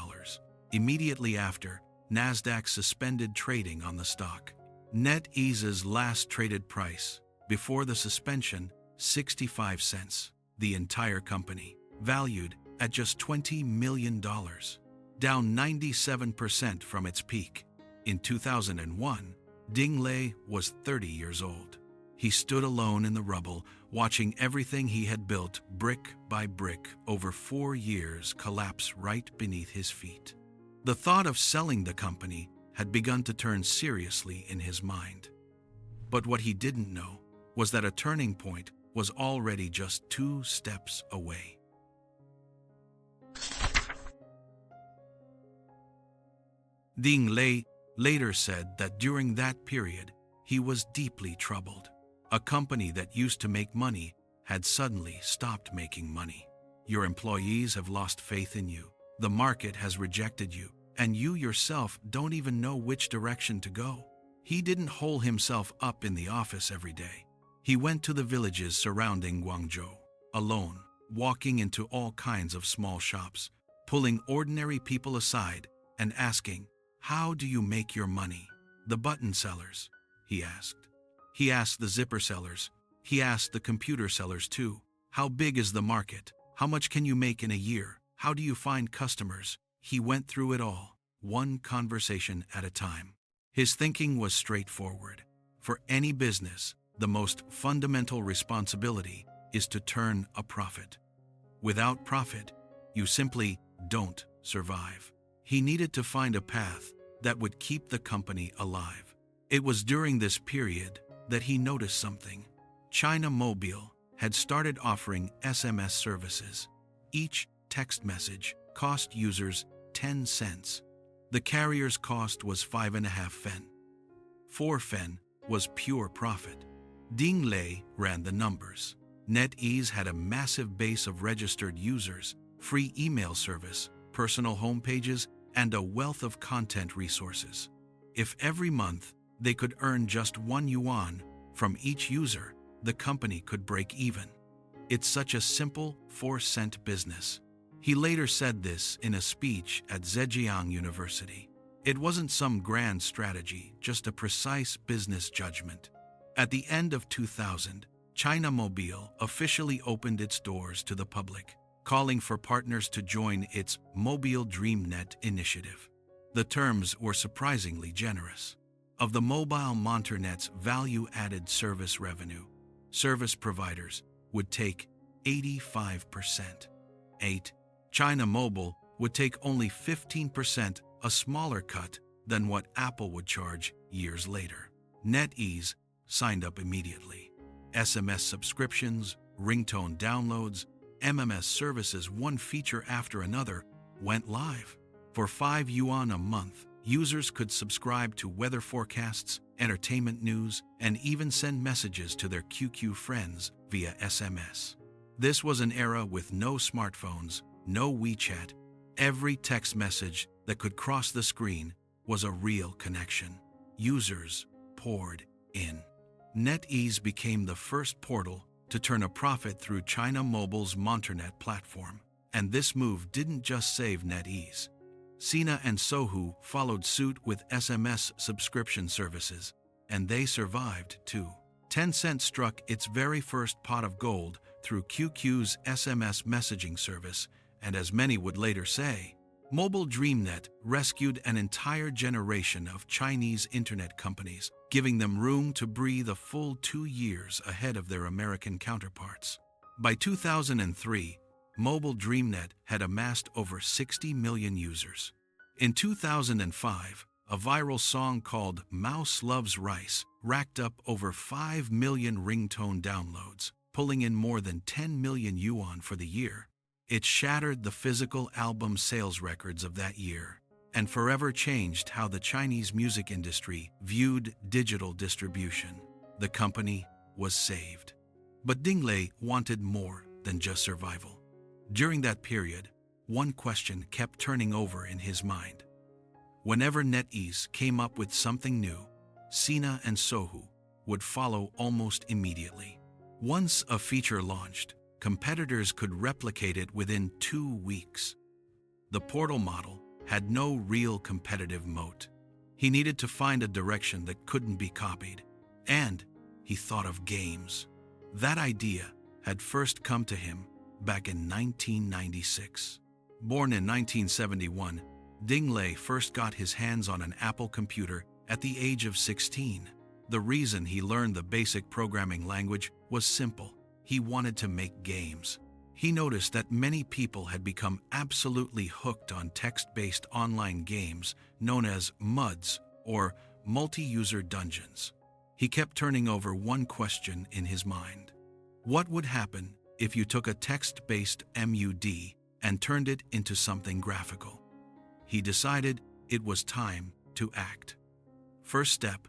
Immediately after, Nasdaq suspended trading on the stock. NetEase's last traded price, before the suspension, 65 cents. The entire company, valued at just $20 million, down 97% from its peak. In 2001, Ding Lei was 30 years old. He stood alone in the rubble, watching everything he had built brick by brick over 4 years collapse right beneath his feet. The thought of selling the company had begun to turn seriously in his mind. But what he didn't know was that a turning point was already just 2 steps away. Ding Lei later said that during that period, he was deeply troubled. A company that used to make money had suddenly stopped making money. Your employees have lost faith in you, the market has rejected you, and you yourself don't even know which direction to go. He didn't hole himself up in the office every day. He went to the villages surrounding Guangzhou, alone, walking into all kinds of small shops, pulling ordinary people aside and asking, "How do you make your money?" The button sellers, he asked. He asked the zipper sellers. He asked the computer sellers too. How big is the market? How much can you make in a year? How do you find customers? He went through it all, one conversation at a time. His thinking was straightforward. For any business, the most fundamental responsibility is to turn a profit. Without profit, you simply don't survive. He needed to find a path that would keep the company alive. It was during this period that he noticed something. China Mobile had started offering SMS services. Each text message cost users 10 cents. The carrier's cost was 5.5 fen. 4 fen was pure profit. Ding Lei ran the numbers. NetEase had a massive base of registered users, free email service, personal homepages, and a wealth of content resources. If every month they could earn just 1 yuan from each user, the company could break even. It's such a simple 4-cent business. He later said this in a speech at Zhejiang University. It wasn't some grand strategy, just a precise business judgment. At the end of 2000, China Mobile officially opened its doors to the public, calling for partners to join its Mobile DreamNet initiative. The terms were surprisingly generous. Of the mobile Monternet's value-added service revenue, service providers would take 85%. China Mobile would take only 15%, a smaller cut than what Apple would charge years later. NetEase signed up immediately. SMS subscriptions, ringtone downloads, MMS services, one feature after another, went live. For 5 yuan a month, users could subscribe to weather forecasts, entertainment news, and even send messages to their QQ friends via SMS. This was an era with no smartphones, no WeChat. Every text message that could cross the screen was a real connection. Users poured in. NetEase became the first portal to turn a profit through China Mobile's Montrenet platform. And this move didn't just save NetEase. Sina and Sohu followed suit with SMS subscription services, and they survived too. Tencent struck its very first pot of gold through QQ's SMS messaging service, and as many would later say, Mobile DreamNet rescued an entire generation of Chinese internet companies, giving them room to breathe a full 2 years ahead of their American counterparts. By 2003, Mobile DreamNet had amassed over 60 million users. In 2005, a viral song called Mouse Loves Rice racked up over 5 million ringtone downloads, pulling in more than 10 million yuan for the year. It shattered the physical album sales records of that year. and forever changed how the Chinese music industry viewed digital distribution. The company was saved. But Ding Lei wanted more than just survival. During that period, one question kept turning over in his mind. Whenever NetEase came up with something new, Sina and Sohu would follow almost immediately. Once a feature launched, competitors could replicate it within 2 weeks. The portal model had no real competitive moat. He needed to find a direction that couldn't be copied. And he thought of games. That idea had first come to him back in 1996. Born in 1971, Ding Lei first got his hands on an Apple computer at the age of 16. The reason he learned the basic programming language was simple. He wanted to make games. He noticed that many people had become absolutely hooked on text-based online games known as MUDs, or multi-user dungeons. He kept turning over one question in his mind. What would happen if you took a text-based MUD and turned it into something graphical? He decided it was time to act. First step,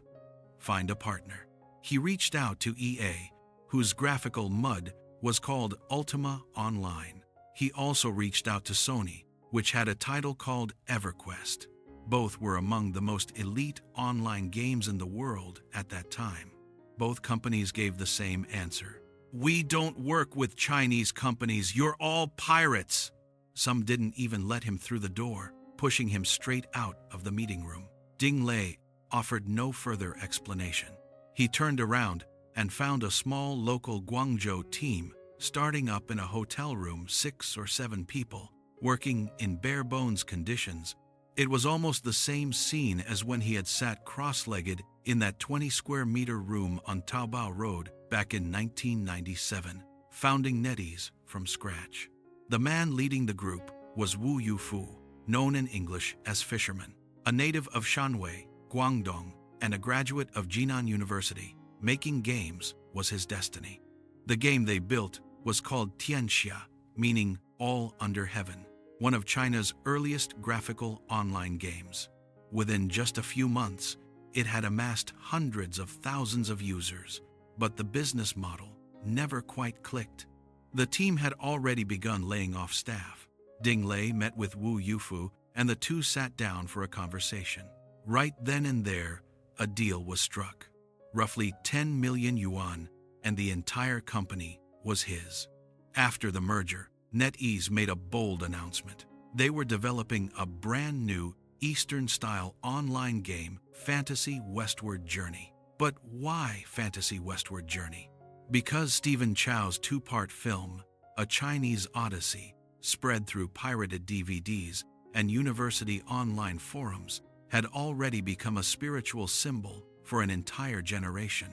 find a partner. He reached out to EA, whose graphical MUD was called Ultima Online. He also reached out to Sony, which had a title called EverQuest. Both were among the most elite online games in the world at that time. Both companies gave the same answer. "We don't work with Chinese companies, you're all pirates." Some didn't even let him through the door, pushing him straight out of the meeting room. Ding Lei offered no further explanation. He turned around and found a small local Guangzhou team starting up in a hotel room, 6 or 7 people, working in bare-bones conditions. It was almost the same scene as when he had sat cross-legged in that 20-square-meter room on Taobao Road back in 1997, founding NetEase from scratch. The man leading the group was Wu Yufu, known in English as Fisherman, a native of Shanwei, Guangdong, and a graduate of Jinan University. Making games was his destiny. The game they built was called Tianxia, meaning all under heaven, one of China's earliest graphical online games. Within just a few months, it had amassed hundreds of thousands of users, but the business model never quite clicked. The team had already begun laying off staff. Ding Lei met with Wu Yufu, and the two sat down for a conversation. Right then and there, a deal was struck. Roughly 10 million yuan, and the entire company was his. After the merger, NetEase made a bold announcement. They were developing a brand new Eastern-style online game, Fantasy Westward Journey. But why Fantasy Westward Journey? Because Stephen Chow's 2-part film, A Chinese Odyssey, spread through pirated DVDs and university online forums, had already become a spiritual symbol for an entire generation.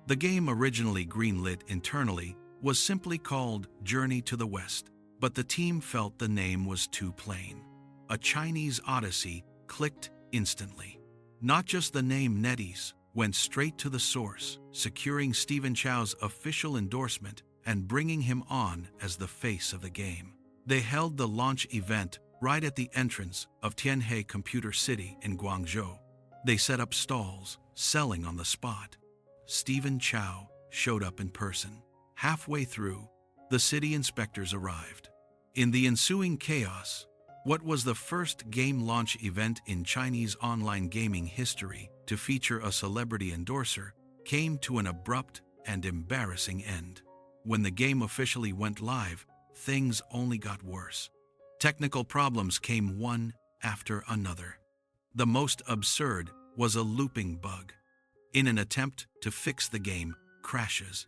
The game, originally greenlit internally, was simply called Journey to the West, but the team felt the name was too plain. A Chinese Odyssey clicked instantly. Not just the name, NetEase went straight to the source, securing Stephen Chow's official endorsement and bringing him on as the face of the game. They held the launch event right at the entrance of Tianhe Computer City in Guangzhou. They set up stalls, selling on the spot. Stephen Chow showed up in person. Halfway through, the city inspectors arrived. In the ensuing chaos, what was the first game launch event in Chinese online gaming history to feature a celebrity endorser came to an abrupt and embarrassing end. When the game officially went live, things only got worse. Technical problems came one after another. The most absurd was a looping bug. In an attempt to fix the game, crashes.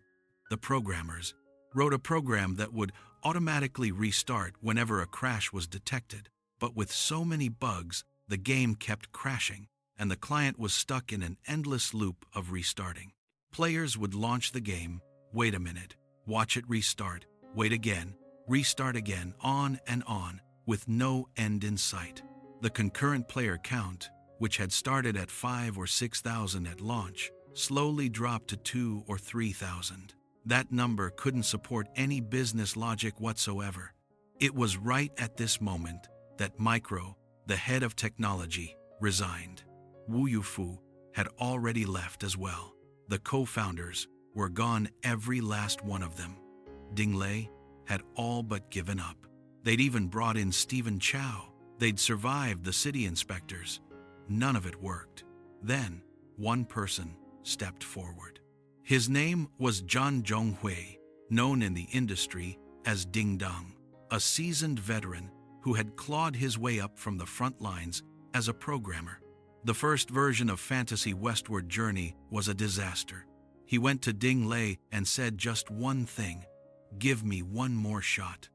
The programmers wrote a program that would automatically restart whenever a crash was detected, but with so many bugs, the game kept crashing, and the client was stuck in an endless loop of restarting. Players would launch the game, wait a minute, watch it restart, wait again, restart again, on and on, with no end in sight. The concurrent player count, which had started at 5,000 or 6,000 at launch, slowly dropped to 2,000 or 3,000. That number couldn't support any business logic whatsoever. It was right at this moment that Micro, the head of technology, resigned. Wu Yufu had already left as well. The co-founders were gone, every last one of them. Ding Lei had all but given up. They'd even brought in Stephen Chow. They'd survived the city inspectors. None of it worked. Then, one person stepped forward. His name was Zhang Zhonghui, known in the industry as Ding Dong, a seasoned veteran who had clawed his way up from the front lines as a programmer. The first version of Fantasy Westward Journey was a disaster. He went to Ding Lei and said just one thing: "Give me one more shot."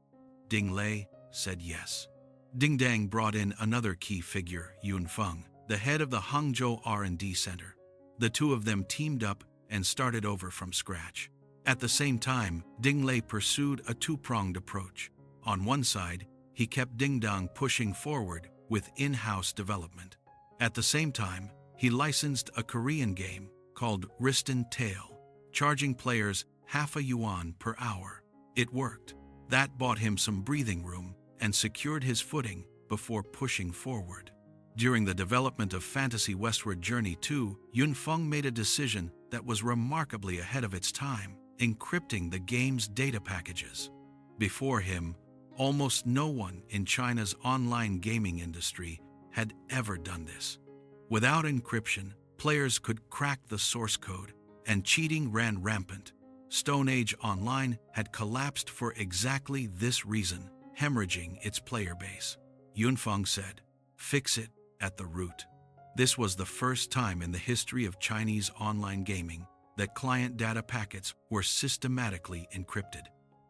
Ding Lei said yes. Ding Dong brought in another key figure, Yun Feng, the head of the Hangzhou R&D Center. The two of them teamed up and started over from scratch. At the same time, Ding Lei pursued a two-pronged approach. On one side, he kept Ding Dong pushing forward with in-house development. At the same time, he licensed a Korean game called Riston Tale, charging players ½ yuan per hour. It worked. That bought him some breathing room and secured his footing before pushing forward. During the development of Fantasy Westward Journey 2, Yun Feng made a decision that was remarkably ahead of its time, encrypting the game's data packages. Before him, almost no one in China's online gaming industry had ever done this. Without encryption, players could crack the source code, and cheating ran rampant. Stone Age Online had collapsed for exactly this reason, hemorrhaging its player base. Yun Feng said, "Fix it at the root." This was the first time in the history of Chinese online gaming that client data packets were systematically encrypted.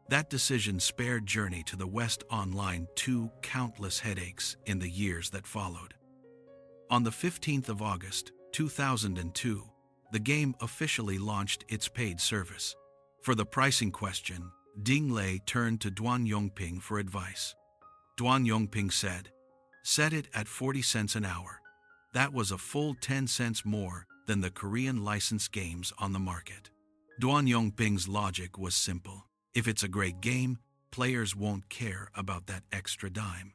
That decision spared Journey to the West Online 2 countless headaches in the years that followed. On the 15th of August, 2002, the game officially launched its paid service. For the pricing question, Ding Lei turned to Duan Yongping for advice. Duan Yongping said, "Set it at 40 cents an hour." That was a full 10 cents more than the Korean licensed games on the market. Duan Yongping's logic was simple. If it's a great game, players won't care about that extra dime.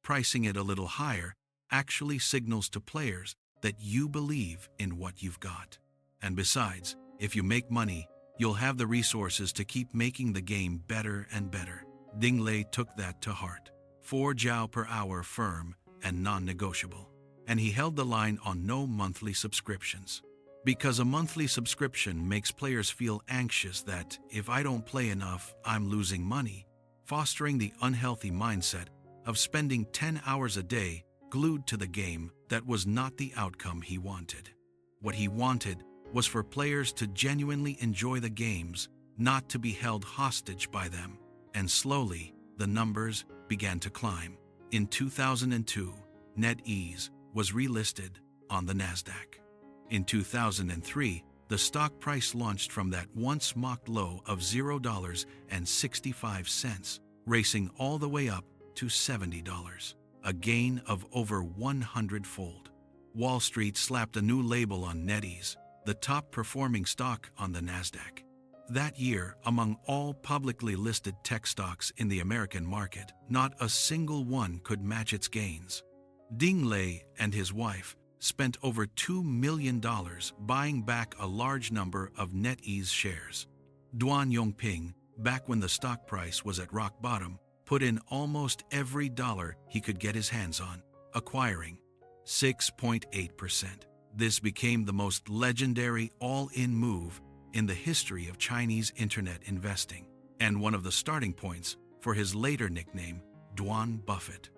Pricing it a little higher actually signals to players that you believe in what you've got. And besides, if you make money, you'll have the resources to keep making the game better and better. Ding Lei took that to heart. 4 jiao per hour, firm and non-negotiable. And he held the line on no monthly subscriptions. Because a monthly subscription makes players feel anxious that if I don't play enough, I'm losing money, fostering the unhealthy mindset of spending 10 hours a day glued to the game that was not the outcome he wanted. What he wanted was for players to genuinely enjoy the games, not to be held hostage by them. And slowly, the numbers began to climb. In 2002, NetEase was relisted on the Nasdaq. In 2003, the stock price launched from that once mocked low of $0.65, racing all the way up to $70, a gain of over 100-fold. Wall Street slapped a new label on NetEase, the top-performing stock on the Nasdaq. That year, among all publicly listed tech stocks in the American market, not a single one could match its gains. Ding Lei and his wife spent over $2 million buying back a large number of NetEase shares. Duan Yongping, back when the stock price was at rock bottom, put in almost every dollar he could get his hands on, acquiring 6.8%. This became the most legendary all-in move in the history of Chinese internet investing, and one of the starting points for his later nickname, Duan Buffett.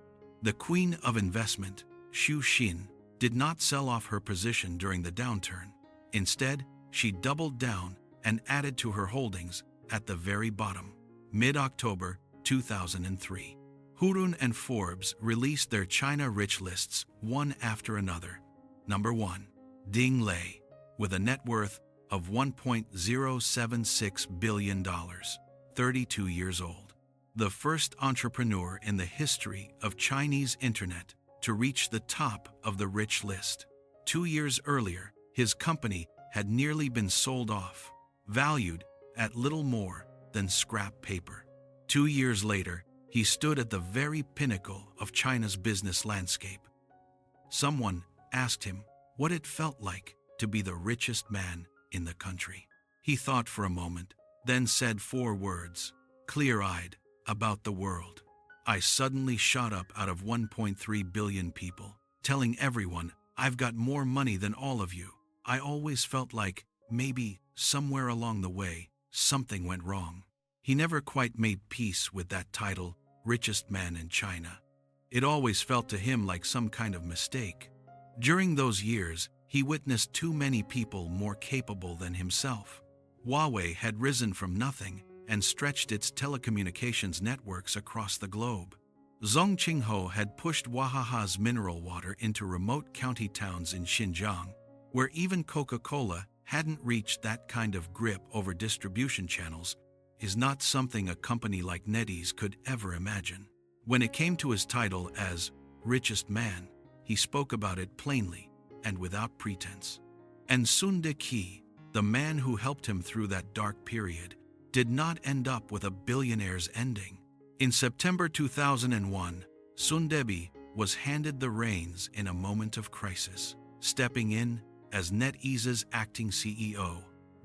The queen of investment, Xu Xin, did not sell off her position during the downturn. Instead, she doubled down and added to her holdings at the very bottom. Mid-October 2003, Hurun and Forbes released their China rich lists one after another. Number 1, Ding Lei, with a net worth of $1.076 billion, 32 years old. The first entrepreneur in the history of Chinese internet to reach the top of the rich list. 2 years earlier, his company had nearly been sold off, valued at little more than scrap paper. 2 years later, he stood at the very pinnacle of China's business landscape, someone asked him what it felt like to be the richest man in the country. He thought for a moment, then said 4 words, clear-eyed, about the world. I suddenly shot up out of 1.3 billion people, telling everyone, I've got more money than all of you. I always felt like, maybe, somewhere along the way, something went wrong. He never quite made peace with that title, richest man in China. It always felt to him like some kind of mistake. During those years, he witnessed too many people more capable than himself. Huawei had risen from nothing and stretched its telecommunications networks across the globe. Zhongqingho had pushed Wahaha's mineral water into remote county towns in Xinjiang, where even Coca-Cola hadn't reached. That kind of grip over distribution channels is not something a company like NetEase could ever imagine. When it came to his title as richest man, he spoke about it plainly and without pretense. And Sun De-ki, the man who helped him through that dark period, did not end up with a billionaire's ending. In September 2001, Sun De-bi was handed the reins in a moment of crisis. Stepping in as NetEase's acting CEO,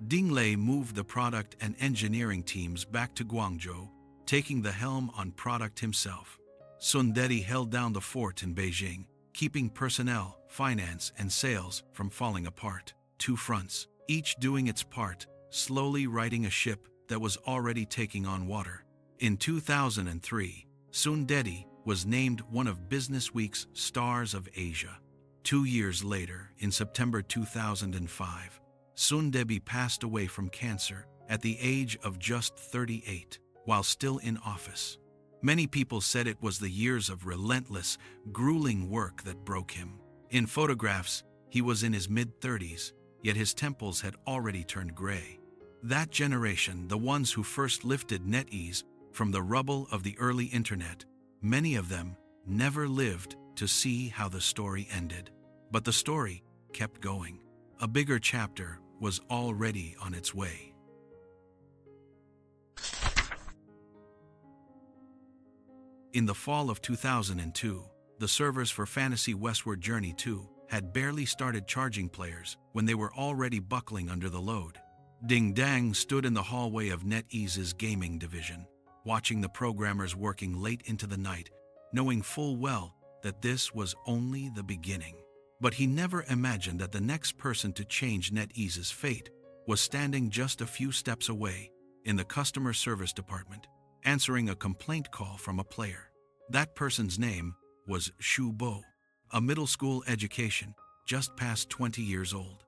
Ding Lei moved the product and engineering teams back to Guangzhou, taking the helm on product himself. Sun De-bi held down the fort in Beijing, keeping personnel, finance, and sales from falling apart. 2 fronts, each doing its part, slowly righting a ship that was already taking on water. In 2003, Sun De-bi was named one of Business Week's Stars of Asia. 2 years later, in September 2005, Sun De-bi passed away from cancer at the age of just 38, while still in office. Many people said it was the years of relentless, grueling work that broke him. In photographs, he was in his mid-30s, yet his temples had already turned gray. That generation, the ones who first lifted NetEase from the rubble of the early internet, many of them never lived to see how the story ended. But the story kept going. A bigger chapter was already on its way. In the fall of 2002, the servers for Fantasy Westward Journey 2 had barely started charging players when they were already buckling under the load. Ding Dang stood in the hallway of NetEase's gaming division, watching the programmers working late into the night, knowing full well that this was only the beginning. But he never imagined that the next person to change NetEase's fate was standing just a few steps away in the customer service department, answering a complaint call from a player. That person's name was Shu Bo, a middle school education, just past 20 years old.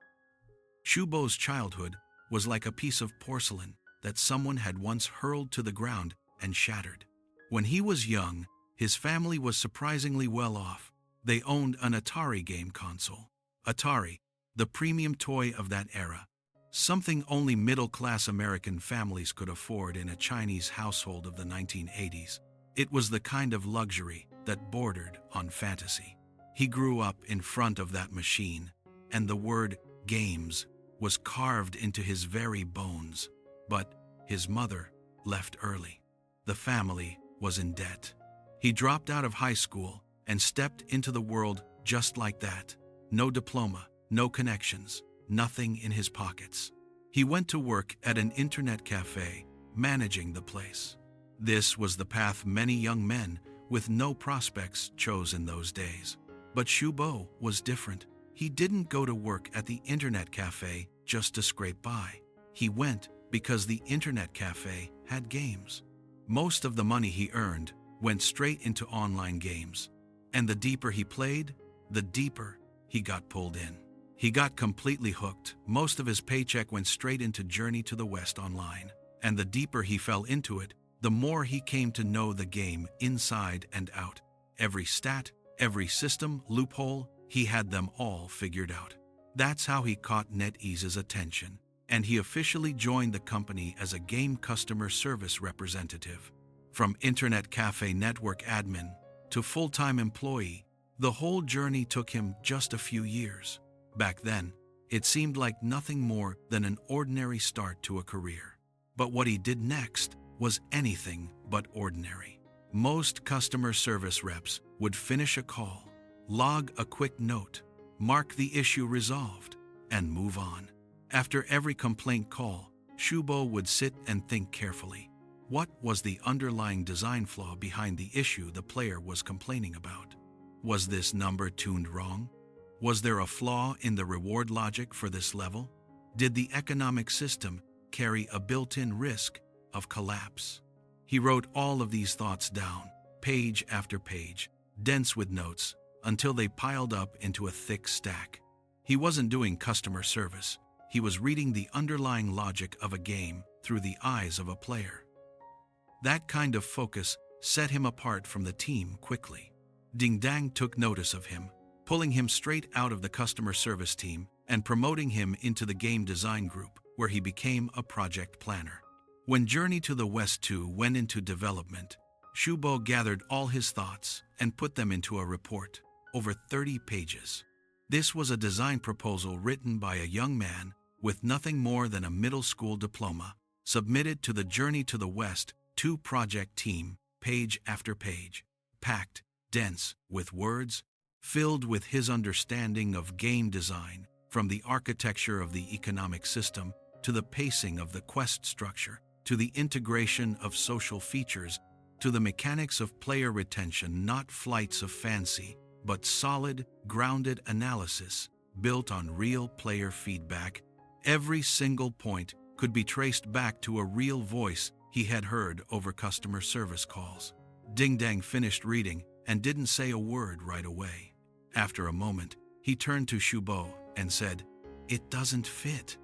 Shu Bo's childhood was like a piece of porcelain that someone had once hurled to the ground and shattered. When he was young, his family was surprisingly well off. They owned an Atari game console. Atari, the premium toy of that era, something only middle-class American families could afford in a Chinese household of the 1980s. It was the kind of luxury that bordered on fantasy. He grew up in front of that machine, and the word games was carved into his very bones. But his mother left early. The family was in debt. He dropped out of high school and stepped into the world just like that. No diploma, no connections, nothing in his pockets. He went to work at an internet cafe, managing the place. This was the path many young men with no prospects chose in those days. But Shu Bo was different. He didn't go to work at the internet cafe just to scrape by. He went because the internet cafe had games. Most of the money he earned went straight into online games. And the deeper he played, the deeper he got pulled in. He got completely hooked. Most of his paycheck went straight into Journey to the West Online. And the deeper he fell into it, the more he came to know the game inside and out. Every stat, every system, loophole, he had them all figured out. That's how he caught NetEase's attention, and he officially joined the company as a game customer service representative. From internet cafe network admin to full-time employee, the whole journey took him just a few years. Back then, it seemed like nothing more than an ordinary start to a career. But what he did next was anything but ordinary. Most customer service reps would finish a call, log a quick note, mark the issue resolved, and move on. After every complaint call, Shubo would sit and think carefully. What was the underlying design flaw behind the issue the player was complaining about? Was this number tuned wrong? Was there a flaw in the reward logic for this level? Did the economic system carry a built-in risk of collapse? He wrote all of these thoughts down, page after page, dense with notes, until they piled up into a thick stack. He wasn't doing customer service. He was reading the underlying logic of a game through the eyes of a player. That kind of focus set him apart from the team quickly. Ding Dang took notice of him, pulling him straight out of the customer service team and promoting him into the game design group, where he became a project planner. When Journey to the West 2 went into development, Shubo gathered all his thoughts and put them into a report, over 30 pages. This was a design proposal written by a young man with nothing more than a middle school diploma, submitted to the Journey to the West 2 project team, page after page, packed, dense, with words, filled with his understanding of game design, from the architecture of the economic system, to the pacing of the quest structure, to the integration of social features, to the mechanics of player retention, not flights of fancy, but solid, grounded analysis, built on real player feedback. Every single point could be traced back to a real voice he had heard over customer service calls. Ding Dang finished reading and didn't say a word right away. After a moment, he turned to Shubo and said, "It doesn't fit."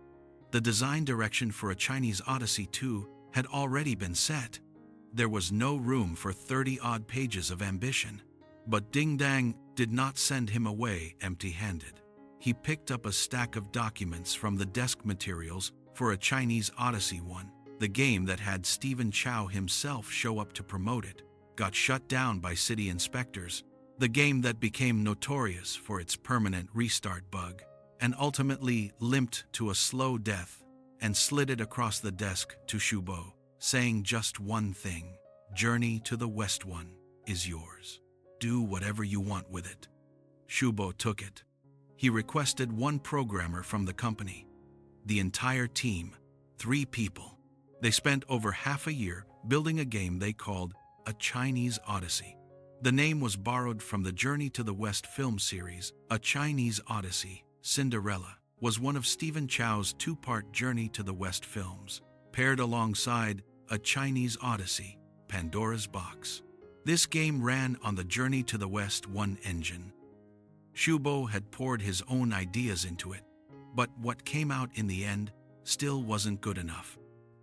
The design direction for a Chinese Odyssey 2 had already been set. There was no room for 30-odd pages of ambition. But Ding Dang did not send him away empty-handed. He picked up a stack of documents from the desk materials for a Chinese Odyssey 1, the game that had Stephen Chow himself show up to promote it, got shut down by city inspectors, the game that became notorious for its permanent restart bug, and ultimately limped to a slow death, and slid it across the desk to Shubo, saying just one thing: Journey to the West 1 is yours. Do whatever you want with it. Shubo took it. He requested one programmer from the company. The entire team, 3 people. They spent over half a year building a game they called A Chinese Odyssey. The name was borrowed from the Journey to the West film series. A Chinese Odyssey, Cinderella, was one of Stephen Chow's 2-part Journey to the West films, paired alongside A Chinese Odyssey, Pandora's Box. This game ran on the Journey to the West 1 engine. Shubo had poured his own ideas into it, but what came out in the end still wasn't good enough.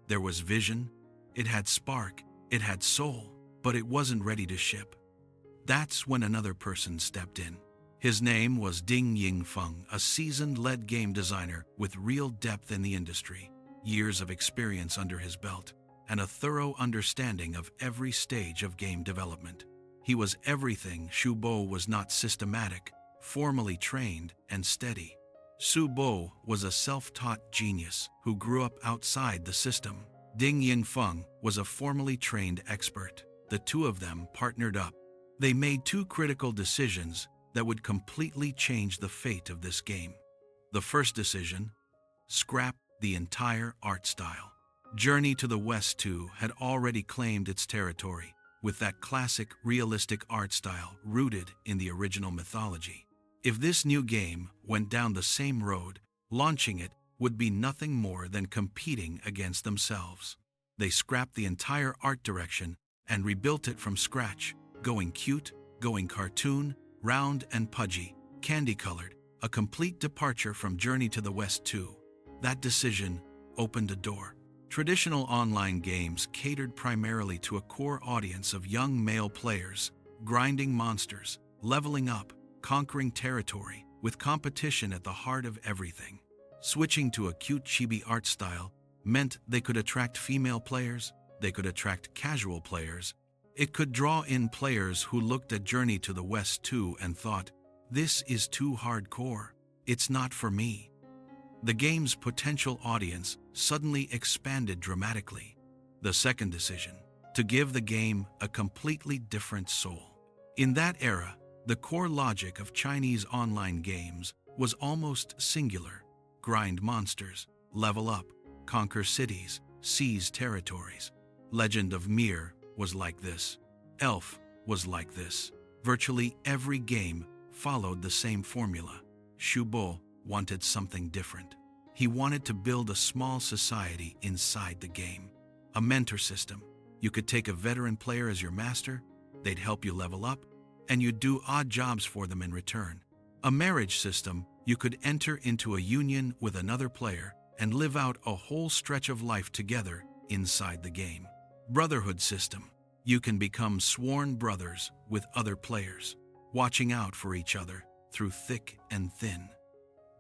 There was vision, it had spark, it had soul, but it wasn't ready to ship. That's when another person stepped in. His name was Ding Yingfeng, a seasoned lead game designer with real depth in the industry, years of experience under his belt, and a thorough understanding of every stage of game development. He was everything Shubo was not: systematic, formally trained, and steady. Shubo was a self-taught genius who grew up outside the system. Ding Yingfeng was a formally trained expert. The two of them partnered up. They made 2 critical decisions that would completely change the fate of this game. The first decision: scrap the entire art style. Journey to the West 2 had already claimed its territory, with that classic, realistic art style rooted in the original mythology. If this new game went down the same road, launching it would be nothing more than competing against themselves. They scrapped the entire art direction and rebuilt it from scratch, going cute, going cartoon, round and pudgy, candy-colored, a complete departure from Journey to the West 2. That decision opened a door. Traditional online games catered primarily to a core audience of young male players, grinding monsters, leveling up, conquering territory, with competition at the heart of everything. Switching to a cute chibi art style meant they could attract female players, they could attract casual players, it could draw in players who looked at Journey to the West 2 and thought, "This is too hardcore, it's not for me." The game's potential audience suddenly expanded dramatically. The second decision: to give the game a completely different soul. In that era, The core logic of Chinese online games was almost singular: grind monsters, level up, conquer cities, seize territories. Legend of Mir was like this. Elf was like this. Virtually every game followed the same formula. Shubo wanted something different. He wanted to build a small society inside the game. A mentor system. You could take a veteran player as your master, they'd help you level up, and you'd do odd jobs for them in return. A marriage system. You could enter into a union with another player and live out a whole stretch of life together inside the game. Brotherhood system. You can become sworn brothers with other players, watching out for each other through thick and thin.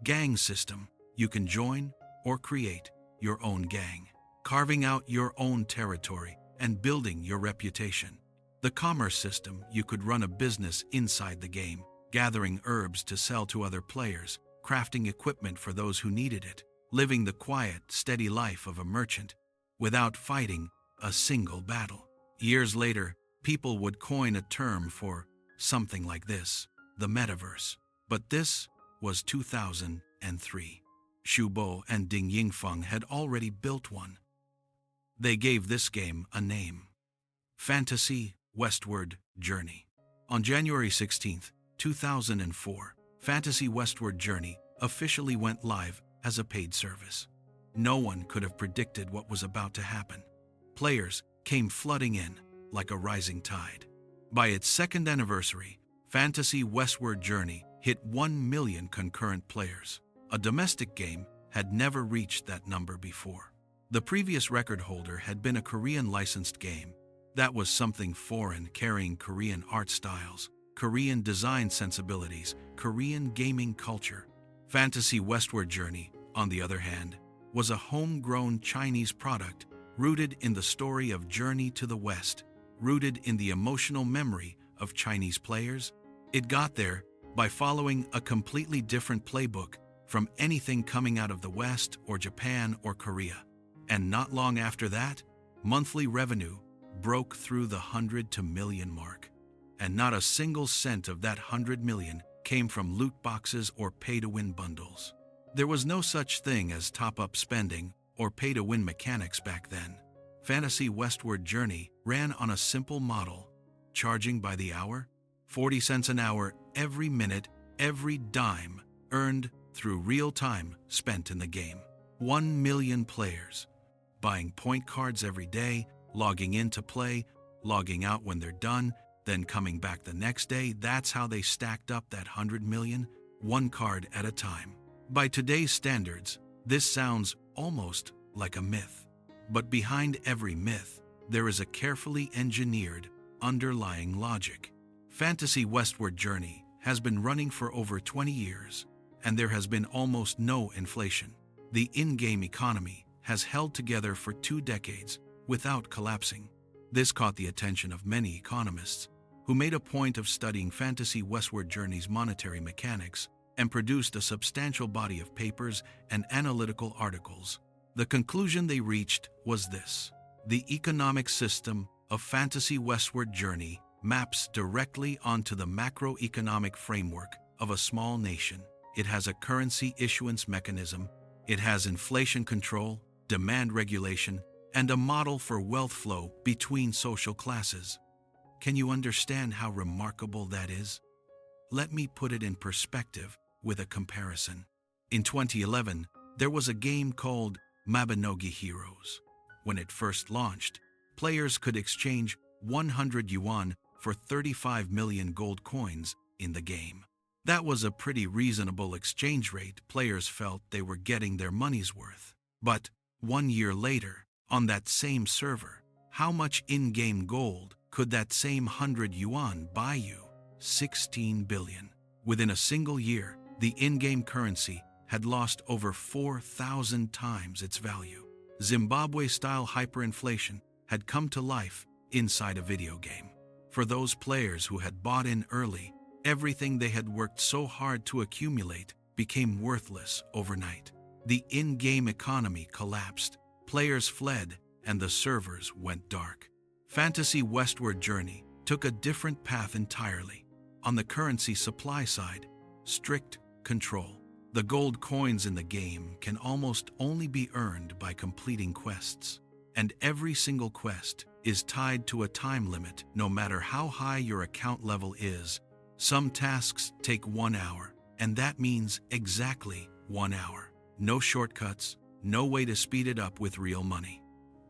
Gang system. You can join or create your own gang, carving out your own territory and building your reputation. The commerce system. You could run a business inside the game, gathering herbs to sell to other players, crafting equipment for those who needed it, living the quiet, steady life of a merchant without fighting a single battle. Years later, people would coin a term for something like this: the metaverse. But this was 2003. Shubo and Ding Yingfeng had already built one. They gave this game a name: Fantasy Westward Journey. On January 16, 2004, Fantasy Westward Journey officially went live as a paid service. No one could have predicted what was about to happen. Players came flooding in like a rising tide. By its second anniversary, Fantasy Westward Journey hit 1 million concurrent players. A domestic game had never reached that number before. The previous record holder had been a Korean licensed game. That was something foreign, carrying Korean art styles, Korean design sensibilities, Korean gaming culture. Fantasy Westward Journey, on the other hand, was a homegrown Chinese product rooted in the story of Journey to the West, rooted in the emotional memory of Chinese players. It got there by following a completely different playbook from anything coming out of the West or Japan or Korea. And not long after that, monthly revenue broke through the 100 to million mark. And not a single cent of that 100 million came from loot boxes or pay-to-win bundles. There was no such thing as top-up spending or pay-to-win mechanics back then. Fantasy Westward Journey ran on a simple model: charging by the hour, 40 cents an hour every minute, every dime earned through real time spent in the game. 1 million players, buying point cards every day, logging in to play, logging out when they're done, then coming back the next day. That's how they stacked up that 100 million, one card at a time. By today's standards, this sounds almost like a myth. But behind every myth, there is a carefully engineered, underlying logic. Fantasy Westward Journey has been running for over 20 years, and there has been almost no inflation. The in-game economy has held together for 2 decades without collapsing. This caught the attention of many economists, who made a point of studying Fantasy Westward Journey's monetary mechanics and produced a substantial body of papers and analytical articles. The conclusion they reached was this: the economic system of Fantasy Westward Journey maps directly onto the macroeconomic framework of a small nation. It has a currency issuance mechanism, it has inflation control, demand regulation, and a model for wealth flow between social classes. Can you understand how remarkable that is? Let me put it in perspective with a comparison. In 2011, there was a game called Mabinogi Heroes. When it first launched, players could exchange 100 yuan for 35 million gold coins in the game. That was a pretty reasonable exchange rate. Players felt they were getting their money's worth. But 1 year later, on that same server, how much in-game gold could that same 100 yuan buy you? 16 billion. Within a single year, the in-game currency had lost over 4,000 times its value. Zimbabwe-style hyperinflation had come to life inside a video game. For those players who had bought in early, everything they had worked so hard to accumulate became worthless overnight. The in-game economy collapsed, players fled, and the servers went dark. Fantasy Westward Journey took a different path entirely. On the currency supply side, strict control. The gold coins in the game can almost only be earned by completing quests, and every single quest is tied to a time limit no matter how high your account level is. Some tasks take 1 hour, and that means exactly 1 hour. No shortcuts, no way to speed it up with real money.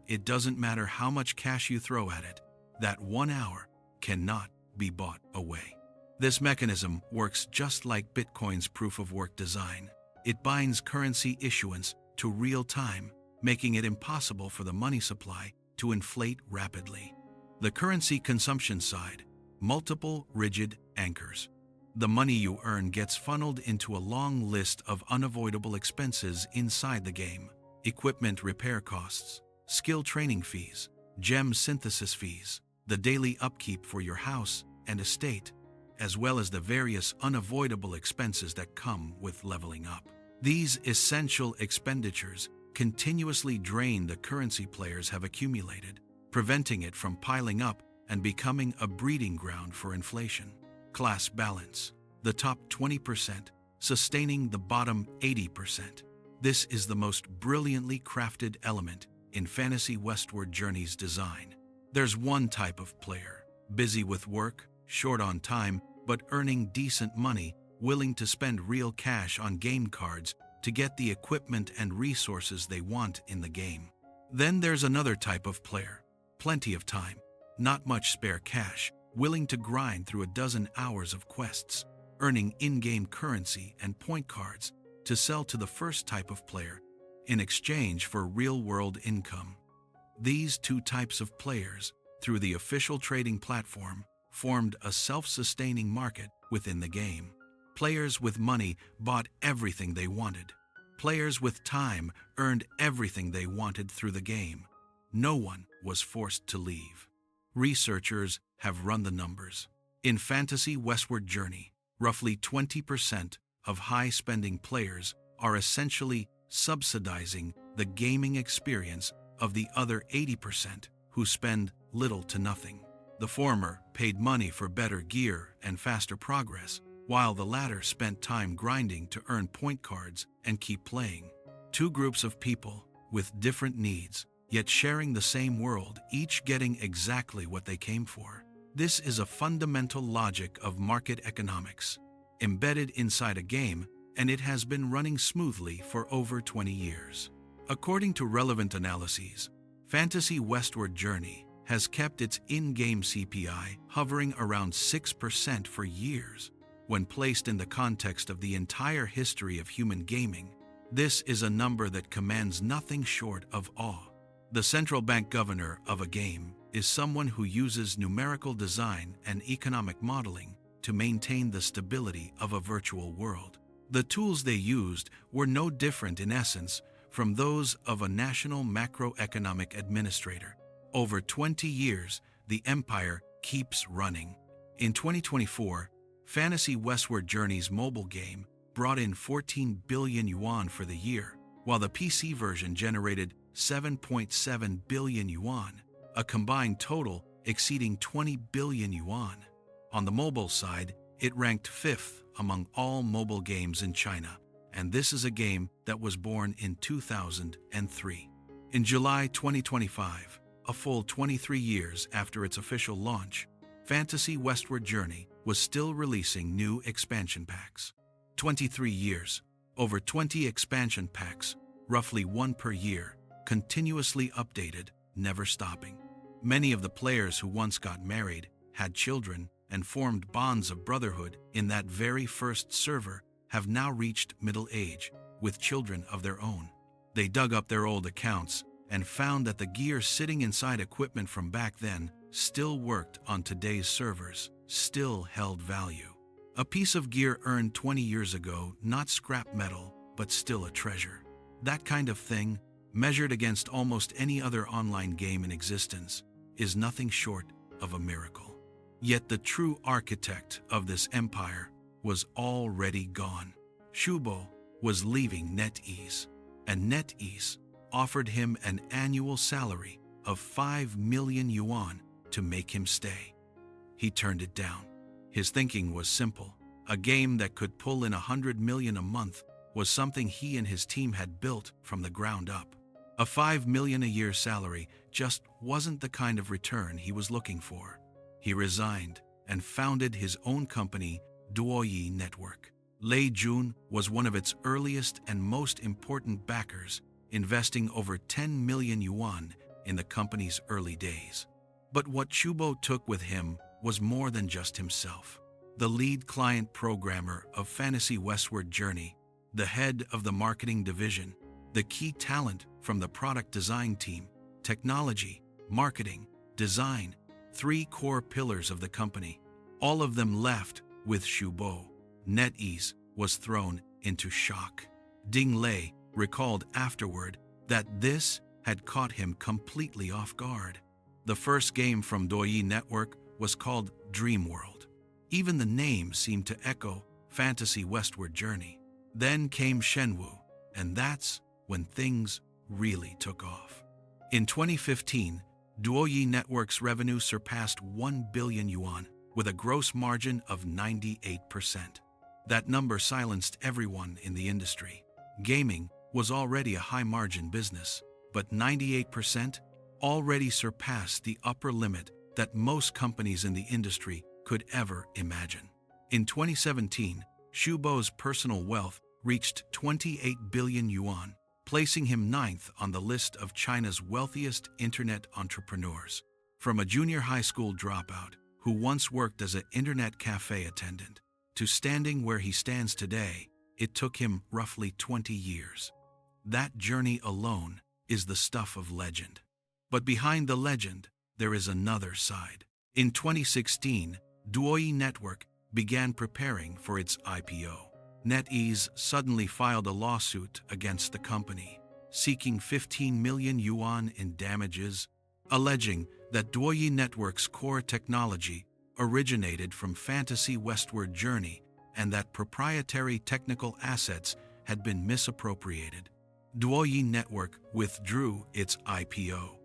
It doesn't matter how much cash you throw at it, that 1 hour cannot be bought away. This mechanism works just like Bitcoin's proof-of-work design. It binds currency issuance to real time, making it impossible for the money supply to inflate rapidly. The currency consumption side, multiple rigid anchors. The money you earn gets funneled into a long list of unavoidable expenses inside the game: equipment repair costs, skill training fees, gem synthesis fees, the daily upkeep for your house and estate, as well as the various unavoidable expenses that come with leveling up. These essential expenditures continuously drain the currency players have accumulated, preventing it from piling up and becoming a breeding ground for inflation. Class balance. The top 20% sustaining the bottom 80%. This is the most brilliantly crafted element in Fantasy Westward Journey's design. There's one type of player, busy with work, short on time, but earning decent money, willing to spend real cash on game cards to get the equipment and resources they want in the game. Then there's another type of player, plenty of time, not much spare cash, willing to grind through a dozen hours of quests, earning in-game currency and point cards to sell to the first type of player in exchange for real-world income. These two types of players, through the official trading platform, formed a self-sustaining market within the game. Players with money bought everything they wanted. Players with time earned everything they wanted through the game. No one was forced to leave. Researchers have run the numbers. In Fantasy Westward Journey, roughly 20% of high-spending players are essentially subsidizing the gaming experience of the other 80% who spend little to nothing. The former paid money for better gear and faster progress, while the latter spent time grinding to earn point cards and keep playing. Two groups of people with different needs, yet sharing the same world, each getting exactly what they came for. This is a fundamental logic of market economics, embedded inside a game, and it has been running smoothly for over 20 years. According to relevant analyses, Fantasy Westward Journey has kept its in-game CPI hovering around 6% for years. When placed in the context of the entire history of human gaming, this is a number that commands nothing short of awe. The central bank governor of a game is someone who uses numerical design and economic modeling to maintain the stability of a virtual world. The tools they used were no different in essence from those of a national macroeconomic administrator. Over 20 years, the empire keeps running. In 2024, Fantasy Westward Journey's mobile game brought in 14 billion yuan for the year, while the PC version generated 7.7 billion yuan, a combined total exceeding 20 billion yuan. On the mobile side, it ranked 5th among all mobile games in China, and this is a game that was born in 2003. In July 2025, a full 23 years after its official launch, Fantasy Westward Journey was still releasing new expansion packs. 23 years, over 20 expansion packs, roughly one per year, continuously updated, never stopping. Many of the players who once got married, had children, and formed bonds of brotherhood in that very first server have now reached middle age, with children of their own. They dug up their old accounts and found that the gear sitting inside equipment from back then still worked on today's servers, still held value. A piece of gear earned 20 years ago, not scrap metal, but still a treasure. That kind of thing, measured against almost any other online game in existence, is nothing short of a miracle. Yet the true architect of this empire was already gone. Shubo was leaving NetEase, and NetEase offered him an annual salary of 5 million yuan to make him stay. He turned it down. His thinking was simple. A game that could pull in 100 million a month was something he and his team had built from the ground up. A 5 million a year salary just wasn't the kind of return he was looking for. He resigned and founded his own company, Douyi Network. Lei Jun was one of its earliest and most important backers, investing over 10 million yuan in the company's early days. But what Shubo took with him was more than just himself. The lead client programmer of Fantasy Westward Journey, the head of the marketing division, the key talent from the product design team, technology, marketing, design, 3 core pillars of the company. All of them left with Shubo. NetEase was thrown into shock. Ding Lei recalled afterward that this had caught him completely off guard. The first game from Douyi Network was called Dream World. Even the name seemed to echo Fantasy Westward Journey. Then came Shenwu, and that's when things really took off. In 2015, Douyi Network's revenue surpassed 1 billion yuan, with a gross margin of 98%. That number silenced everyone in the industry. Gaming was already a high-margin business, but 98% already surpassed the upper limit that most companies in the industry could ever imagine. In 2017, Shubo's personal wealth reached 28 billion yuan, placing him 9th on the list of China's wealthiest internet entrepreneurs. From a junior high school dropout who once worked as an internet cafe attendant to standing where he stands today, it took him roughly 20 years. That journey alone is the stuff of legend. But behind the legend, there is another side. In 2016, Douyi Network began preparing for its IPO. NetEase suddenly filed a lawsuit against the company, seeking 15 million yuan in damages, alleging that Douyi Network's core technology originated from Fantasy Westward Journey and that proprietary technical assets had been misappropriated. Douyi Network withdrew its IPO.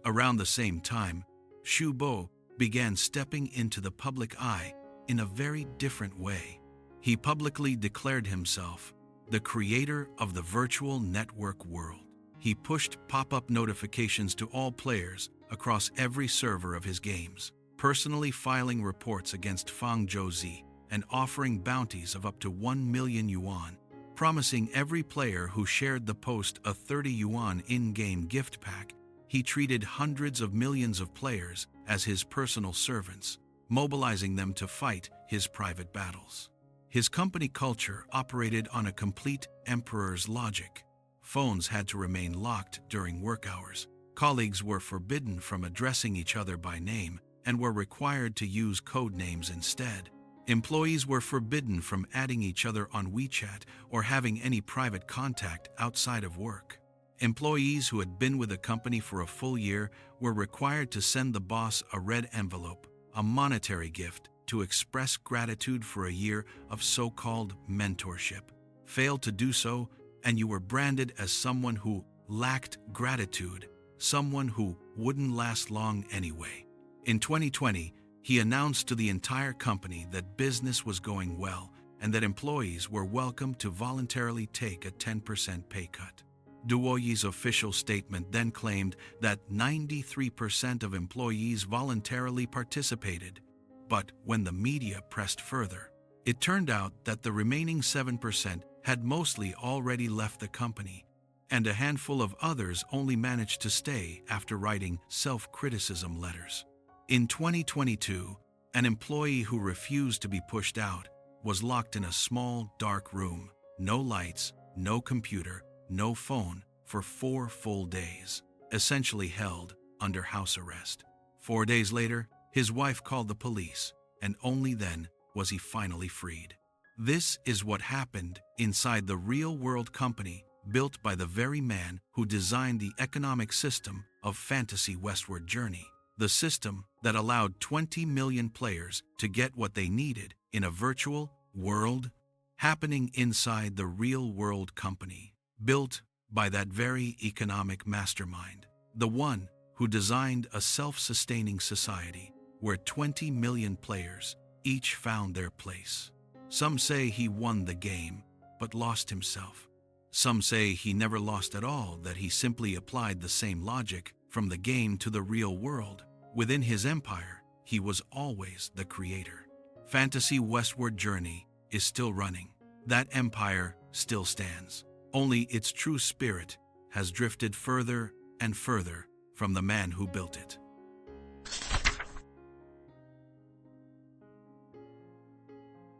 Around the same time, Shubo began stepping into the public eye in a very different way. He publicly declared himself the creator of the virtual network world. He pushed pop-up notifications to all players across every server of his games, personally filing reports against Fang Zhouzi and offering bounties of up to 1 million yuan, promising every player who shared the post a 30 yuan in-game gift pack. He treated hundreds of millions of players as his personal servants, mobilizing them to fight his private battles. His company culture operated on a complete emperor's logic. Phones had to remain locked during work hours. Colleagues were forbidden from addressing each other by name and were required to use code names instead. Employees were forbidden from adding each other on WeChat or having any private contact outside of work. Employees who had been with the company for a full year were required to send the boss a red envelope, a monetary gift, to express gratitude for a year of so-called mentorship. Failed to do so, and you were branded as someone who lacked gratitude, someone who wouldn't last long anyway. In 2020, he announced to the entire company that business was going well and that employees were welcome to voluntarily take a 10% pay cut. Douyi's official statement then claimed that 93% of employees voluntarily participated. But when the media pressed further, it turned out that the remaining 7% had mostly already left the company, and a handful of others only managed to stay after writing self-criticism letters. In 2022, an employee who refused to be pushed out was locked in a small, dark room, no lights, no computer, no phone, for 4 full days, essentially held under house arrest. 4 days later, his wife called the police, and only then was he finally freed. This is what happened inside the real-world company built by the very man who designed the economic system of Fantasy Westward Journey, the system that allowed 20 million players to get what they needed in a virtual world, happening inside the real-world company, built by that very economic mastermind, the one who designed a self-sustaining society where 20 million players each found their place. Some say he won the game, but lost himself. Some say he never lost at all, that he simply applied the same logic from the game to the real world. Within his empire, he was always the creator. Fantasy westward journey is still running. That empire still stands. Only its true spirit has drifted further and further from the man who built it.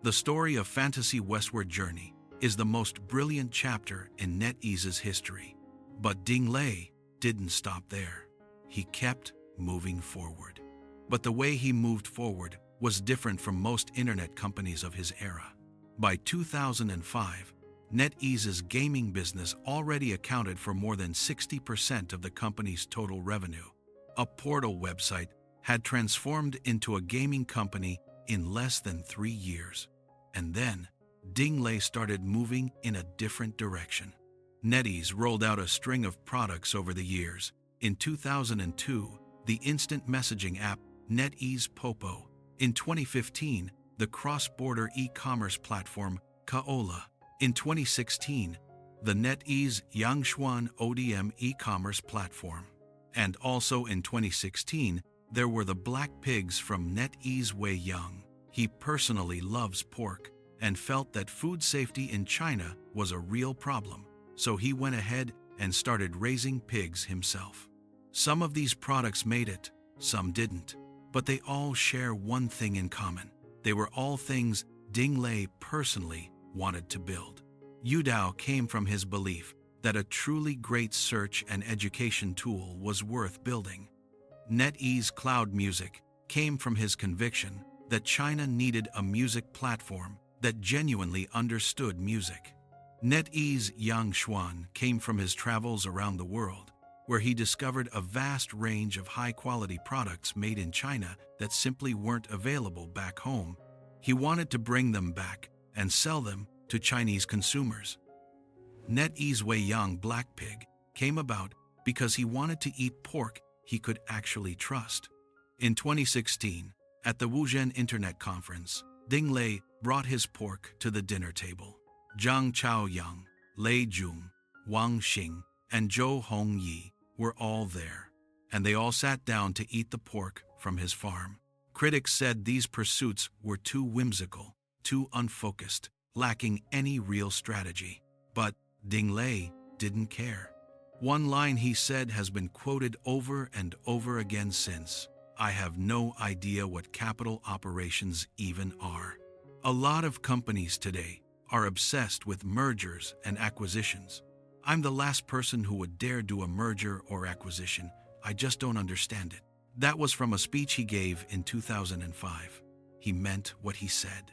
The story of Fantasy Westward Journey is the most brilliant chapter in NetEase's history. But Ding Lei didn't stop there. He kept moving forward. But the way he moved forward was different from most internet companies of his era. By 2005, NetEase's gaming business already accounted for more than 60% of the company's total revenue. A portal website had transformed into a gaming company in less than 3 years. And then, Ding Lei started moving in a different direction. NetEase rolled out a string of products over the years. In 2002, the instant messaging app NetEase Popo. In 2015, the cross-border e-commerce platform Kaola. In 2016, the NetEase Yangshuan ODM e-commerce platform. And also in 2016, there were the black pigs from NetEase Wei Yang. He personally loves pork and felt that food safety in China was a real problem, so he went ahead and started raising pigs himself. Some of these products made it, some didn't, but they all share one thing in common. They were all things Ding Lei personally wanted to build. Youdao came from his belief that a truly great search and education tool was worth building. NetEase Cloud Music came from his conviction that China needed a music platform that genuinely understood music. NetEase Yangshuan came from his travels around the world, where he discovered a vast range of high-quality products made in China that simply weren't available back home. He wanted to bring them back and sell them to Chinese consumers. NetEase Wei Yang Black Pig came about because he wanted to eat pork he could actually trust. In 2016, at the Wuzhen Internet Conference, Ding Lei brought his pork to the dinner table. Zhang Chaoyang, Lei Jun, Wang Xing, and Zhou Hongyi were all there, and they all sat down to eat the pork from his farm. Critics said these pursuits were too whimsical, too unfocused, lacking any real strategy. But Ding Lei didn't care. One line he said has been quoted over and over again since: "I have no idea what capital operations even are." A lot of companies today are obsessed with mergers and acquisitions. I'm the last person who would dare do a merger or acquisition. I just don't understand it. That was from a speech he gave in 2005. He meant what he said.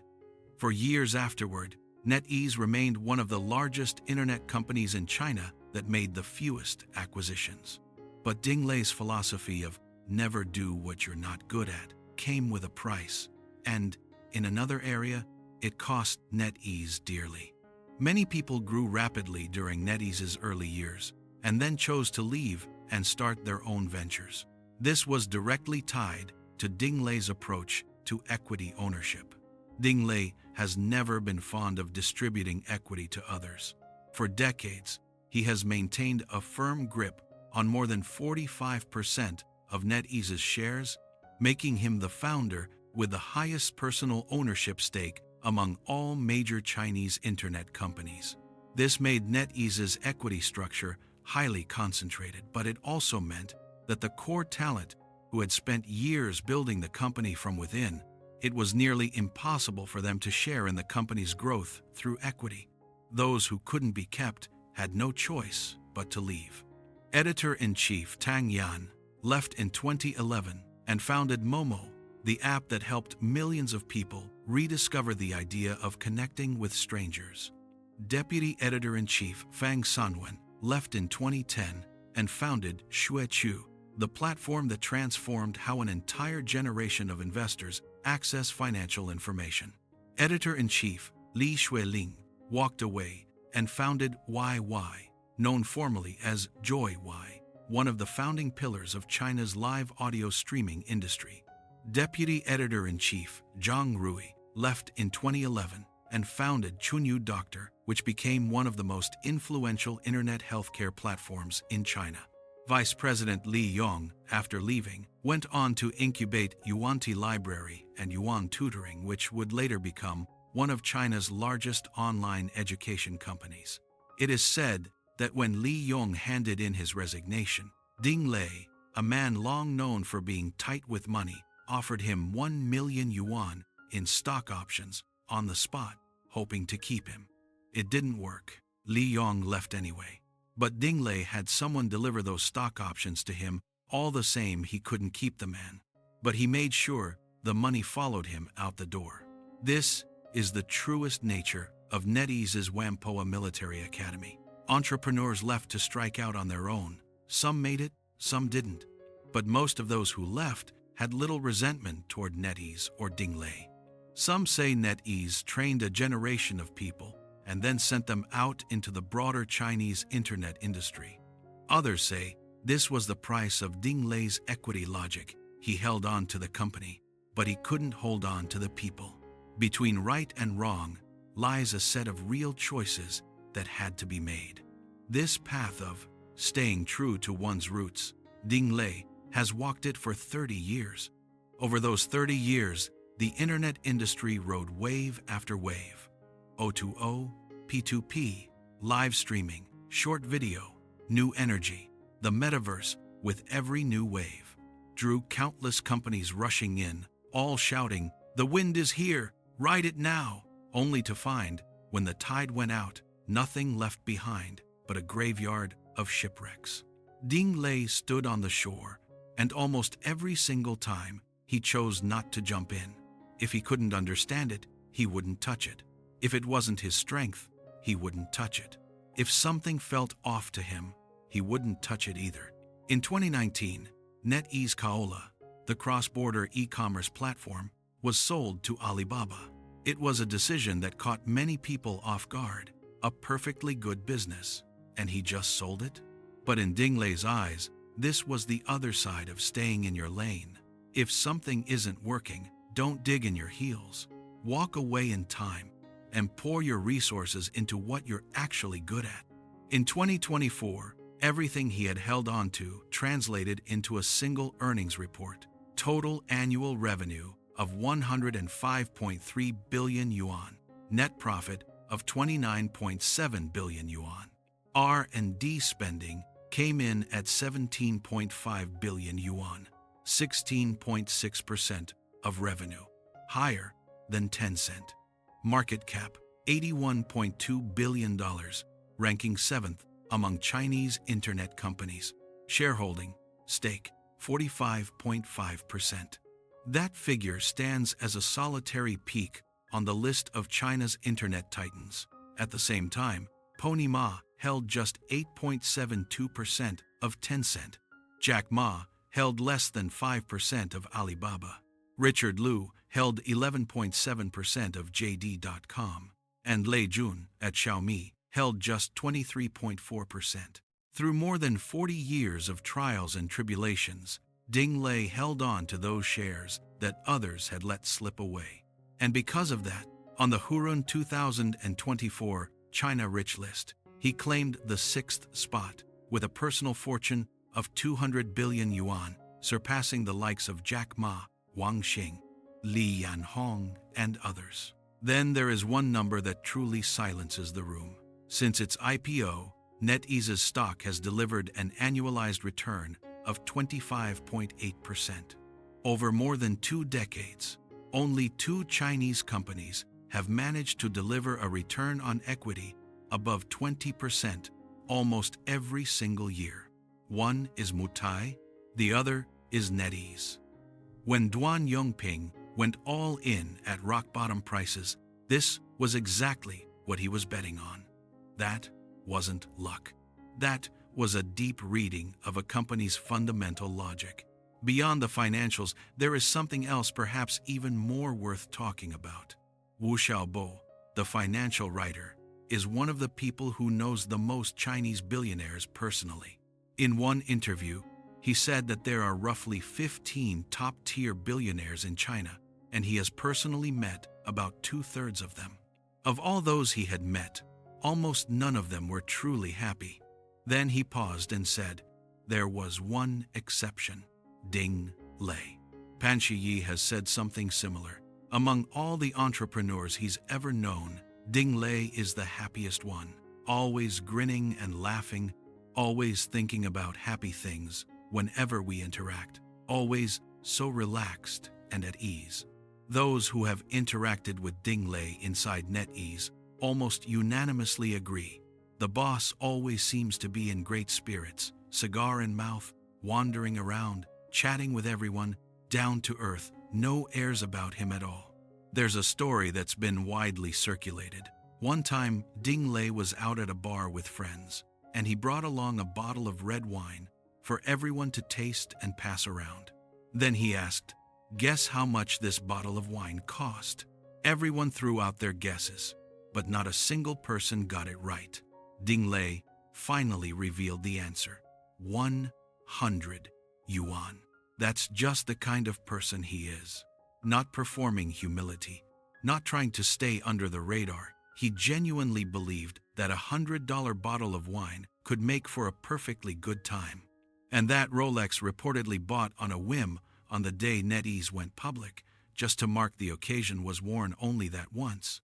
For years afterward, NetEase remained one of the largest internet companies in China that made the fewest acquisitions. But Ding Lei's philosophy of never do what you're not good at came with a price, and in another area, it cost NetEase dearly. Many people grew rapidly during NetEase's early years and then chose to leave and start their own ventures. This was directly tied to Ding Lei's approach to equity ownership. Ding Lei has never been fond of distributing equity to others. For decades, he has maintained a firm grip on more than 45% of NetEase's shares, making him the founder with the highest personal ownership stake among all major Chinese internet companies. This made NetEase's equity structure highly concentrated, but it also meant that the core talent who had spent years building the company from within, it was nearly impossible for them to share in the company's growth through equity. Those who couldn't be kept had no choice but to leave. Editor-in-chief Tang Yan left in 2011 and founded Momo, the app that helped millions of people rediscover the idea of connecting with strangers. Deputy Editor-in-chief Fang Sanwen left in 2010 and founded Xuechu, the platform that transformed how an entire generation of investors access financial information. Editor-in-chief Li Xueling walked away and founded YY, known formally as Joy Y, one of the founding pillars of China's live audio streaming industry. Deputy Editor-in-Chief Zhang Rui left in 2011 and founded Chunyu Doctor, which became one of the most influential internet healthcare platforms in China. Vice President Li Yong, after leaving, went on to incubate Yuanti Library and Yuan Tutoring, which would later become one of China's largest online education companies. It is said that when Li Yong handed in his resignation, Ding Lei, a man long known for being tight with money, offered him 1 million yuan in stock options on the spot, hoping to keep him. It didn't work. Li Yong left anyway. But Ding Lei had someone deliver those stock options to him. All the same, he couldn't keep the man. But he made sure the money followed him out the door. This is the truest nature of NetEase's Whampoa Military Academy. Entrepreneurs left to strike out on their own. Some made it, some didn't. But most of those who left had little resentment toward NetEase or Ding Lei. Some say NetEase trained a generation of people and then sent them out into the broader Chinese internet industry. Others say this was the price of Ding Lei's equity logic. He held on to the company, but he couldn't hold on to the people. Between right and wrong lies a set of real choices that had to be made. This path of staying true to one's roots, Ding Lei has walked it for 30 years. Over those 30 years, the internet industry rode wave after wave. O2O, P2P, live streaming, short video, new energy, the metaverse, with every new wave, drew countless companies rushing in, all shouting, "The wind is here, ride it now," only to find, when the tide went out, nothing left behind but a graveyard of shipwrecks. Ding Lei stood on the shore, and almost every single time, he chose not to jump in. If he couldn't understand it, he wouldn't touch it. If it wasn't his strength, he wouldn't touch it. If something felt off to him, he wouldn't touch it either. In 2019, NetEase Kaola, the cross-border e-commerce platform, was sold to Alibaba. It was a decision that caught many people off guard, a perfectly good business, and he just sold it? But in Ding Lei's eyes, this was the other side of staying in your lane. If something isn't working, don't dig in your heels. Walk away in time and pour your resources into what you're actually good at. In 2024, everything he had held on to translated into a single earnings report. Total annual revenue of 105.3 billion yuan. Net profit of 29.7 billion yuan. R&D spending came in at 17.5 billion yuan, 16.6% of revenue, higher than Tencent. Market cap, $81.2 billion, ranking 7th among Chinese internet companies. Shareholding, stake, 45.5%. That figure stands as a solitary peak on the list of China's internet titans. At the same time, Pony Ma held just 8.72% of Tencent. Jack Ma held less than 5% of Alibaba. Richard Liu held 11.7% of JD.com. And Lei Jun at Xiaomi held just 23.4%. Through more than 40 years of trials and tribulations, Ding Lei held on to those shares that others had let slip away. And because of that, on the Hurun 2024 China Rich List, he claimed the 6th spot, with a personal fortune of 200 billion yuan, surpassing the likes of Jack Ma, Wang Xing, Li Yanhong, and others. Then there is one number that truly silences the room. Since its IPO, NetEase's stock has delivered an annualized return of 25.8%. Over more than 2 decades, only 2 Chinese companies have managed to deliver a return on equity above 20% almost every single year. One is Mutai, the other is NetEase. When Duan Yongping went all in at rock-bottom prices, this was exactly what he was betting on. That wasn't luck. That was a deep reading of a company's fundamental logic. Beyond the financials, there is something else perhaps even more worth talking about. Wu Xiaobo, the financial writer, is one of the people who knows the most Chinese billionaires personally. In one interview, He said that there are roughly 15 top-tier billionaires in China, and he has personally met about 2/3 of them. Of all those he had met, almost none of them were truly happy. Then he paused and said, there was one exception, Ding Lei. Pan Shiyi has said something similar. Among all the entrepreneurs he's ever known, Ding Lei is the happiest one, always grinning and laughing, always thinking about happy things whenever we interact, always so relaxed and at ease. Those who have interacted with Ding Lei inside NetEase almost unanimously agree. The boss always seems to be in great spirits, cigar in mouth, wandering around, chatting with everyone, down to earth, no airs about him at all. There's a story that's been widely circulated. One time, Ding Lei was out at a bar with friends, and he brought along a bottle of red wine for everyone to taste and pass around. Then he asked, guess how much this bottle of wine cost? Everyone threw out their guesses, but not a single person got it right. Ding Lei finally revealed the answer. 100 yuan. That's just the kind of person he is. Not performing humility, not trying to stay under the radar. He genuinely believed that $100 bottle of wine could make for a perfectly good time. And that Rolex reportedly bought on a whim on the day NetEase went public, just to mark the occasion, was worn only that once.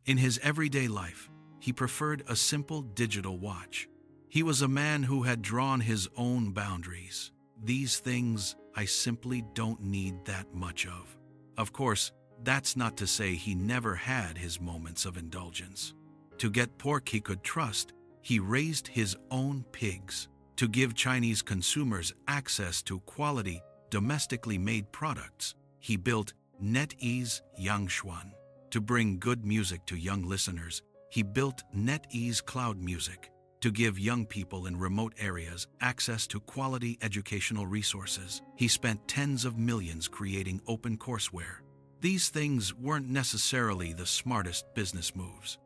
In his everyday life, he preferred a simple digital watch. He was a man who had drawn his own boundaries. These things I simply don't need that much of. Of course, that's not to say he never had his moments of indulgence. To get pork he could trust, he raised his own pigs. To give Chinese consumers access to quality, domestically made products, he built NetEase Yangshuan. To bring good music to young listeners, he built NetEase Cloud Music. To give young people in remote areas access to quality educational resources, he spent tens of millions creating open courseware. These things weren't necessarily the smartest business moves,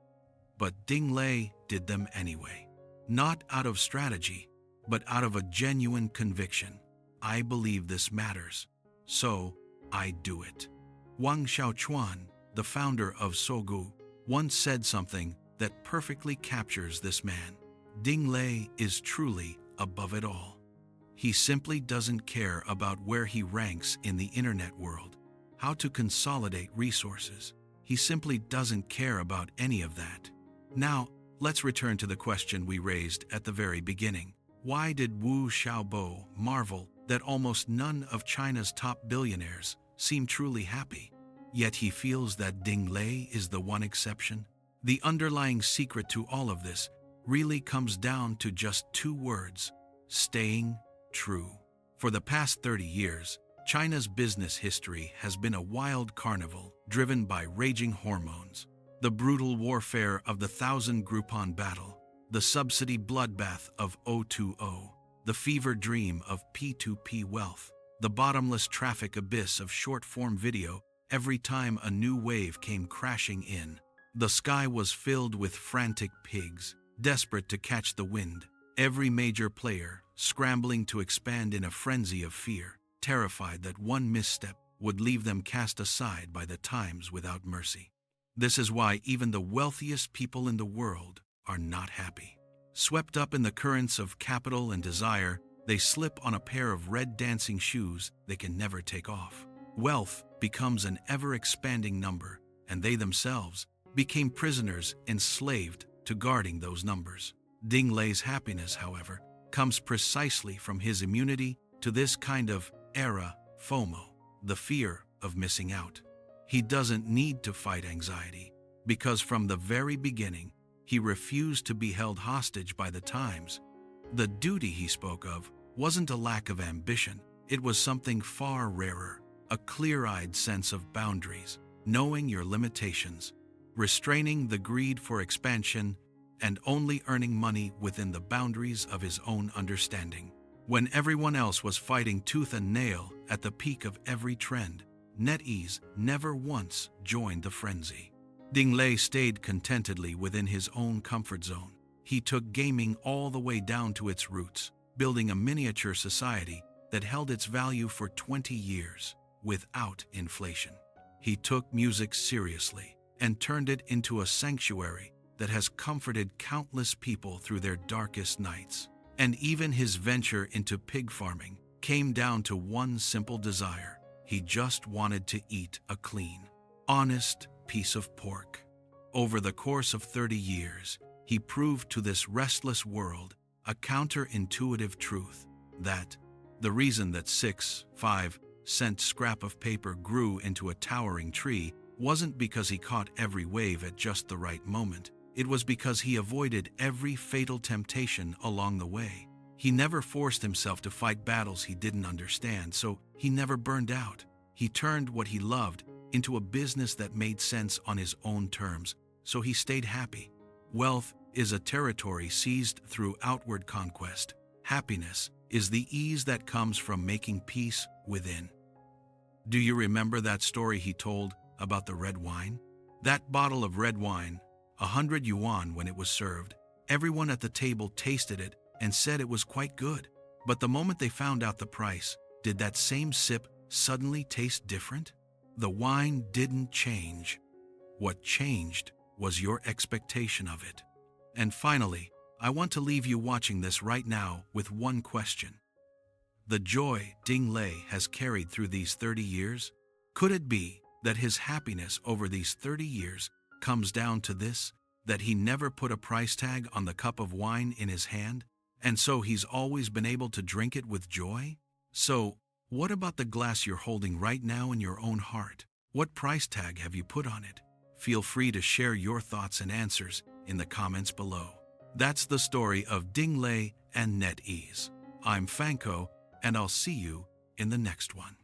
but Ding Lei did them anyway. Not out of strategy, but out of a genuine conviction. I believe this matters, so I do it. Wang Xiaochuan, the founder of Sogu, once said something that perfectly captures this man. Ding Lei is truly above it all. He simply doesn't care about where he ranks in the internet world, how to consolidate resources. He simply doesn't care about any of that. Now, let's return to the question we raised at the very beginning. Why did Wu Xiaobo marvel that almost none of China's top billionaires seem truly happy? Yet he feels that Ding Lei is the one exception. The underlying secret to all of this really comes down to just two words: staying true. For the past 30 years, China's business history has been a wild carnival driven by raging hormones. The brutal warfare of the 1,000 Groupon battle, the subsidy bloodbath of O2O, the fever dream of P2P wealth, the bottomless traffic abyss of short-form video every time a new wave came crashing in. The sky was filled with frantic pigs, desperate to catch the wind, every major player scrambling to expand in a frenzy of fear, terrified that one misstep would leave them cast aside by the times without mercy. This is why even the wealthiest people in the world are not happy. Swept up in the currents of capital and desire, they slip on a pair of red dancing shoes they can never take off. Wealth becomes an ever-expanding number, and they themselves became prisoners enslaved to guarding those numbers. Ding Lei's happiness, however, comes precisely from his immunity to this kind of era FOMO, the fear of missing out. He doesn't need to fight anxiety, because from the very beginning, he refused to be held hostage by the times. The duty he spoke of wasn't a lack of ambition, it was something far rarer, a clear-eyed sense of boundaries, knowing your limitations, restraining the greed for expansion, and only earning money within the boundaries of his own understanding. When everyone else was fighting tooth and nail at the peak of every trend, NetEase never once joined the frenzy. Ding Lei stayed contentedly within his own comfort zone. He took gaming all the way down to its roots, building a miniature society that held its value for 20 years without inflation. He took music seriously and turned it into a sanctuary that has comforted countless people through their darkest nights. And even his venture into pig farming came down to one simple desire. He just wanted to eat a clean, honest piece of pork. Over the course of 30 years, he proved to this restless world a counterintuitive truth that the reason that 5-cent scrap of paper grew into a towering tree wasn't because he caught every wave at just the right moment. It was because he avoided every fatal temptation along the way. He never forced himself to fight battles he didn't understand, so he never burned out. He turned what he loved into a business that made sense on his own terms, so he stayed happy. Wealth is a territory seized through outward conquest. Happiness is the ease that comes from making peace within. Do you remember that story he told about the red wine? That bottle of red wine, 100 yuan when it was served. Everyone at the table tasted it and said it was quite good. But the moment they found out the price, did that same sip suddenly taste different? The wine didn't change. What changed was your expectation of it. And finally, I want to leave you watching this right now with one question. The joy Ding Lei has carried through these 30 years, could it be that his happiness over these 30 years comes down to this, that he never put a price tag on the cup of wine in his hand, and so he's always been able to drink it with joy? So, what about the glass you're holding right now in your own heart? What price tag have you put on it? Feel free to share your thoughts and answers in the comments below. That's the story of Ding Lei and NetEase. I'm Fanko, and I'll see you in the next one.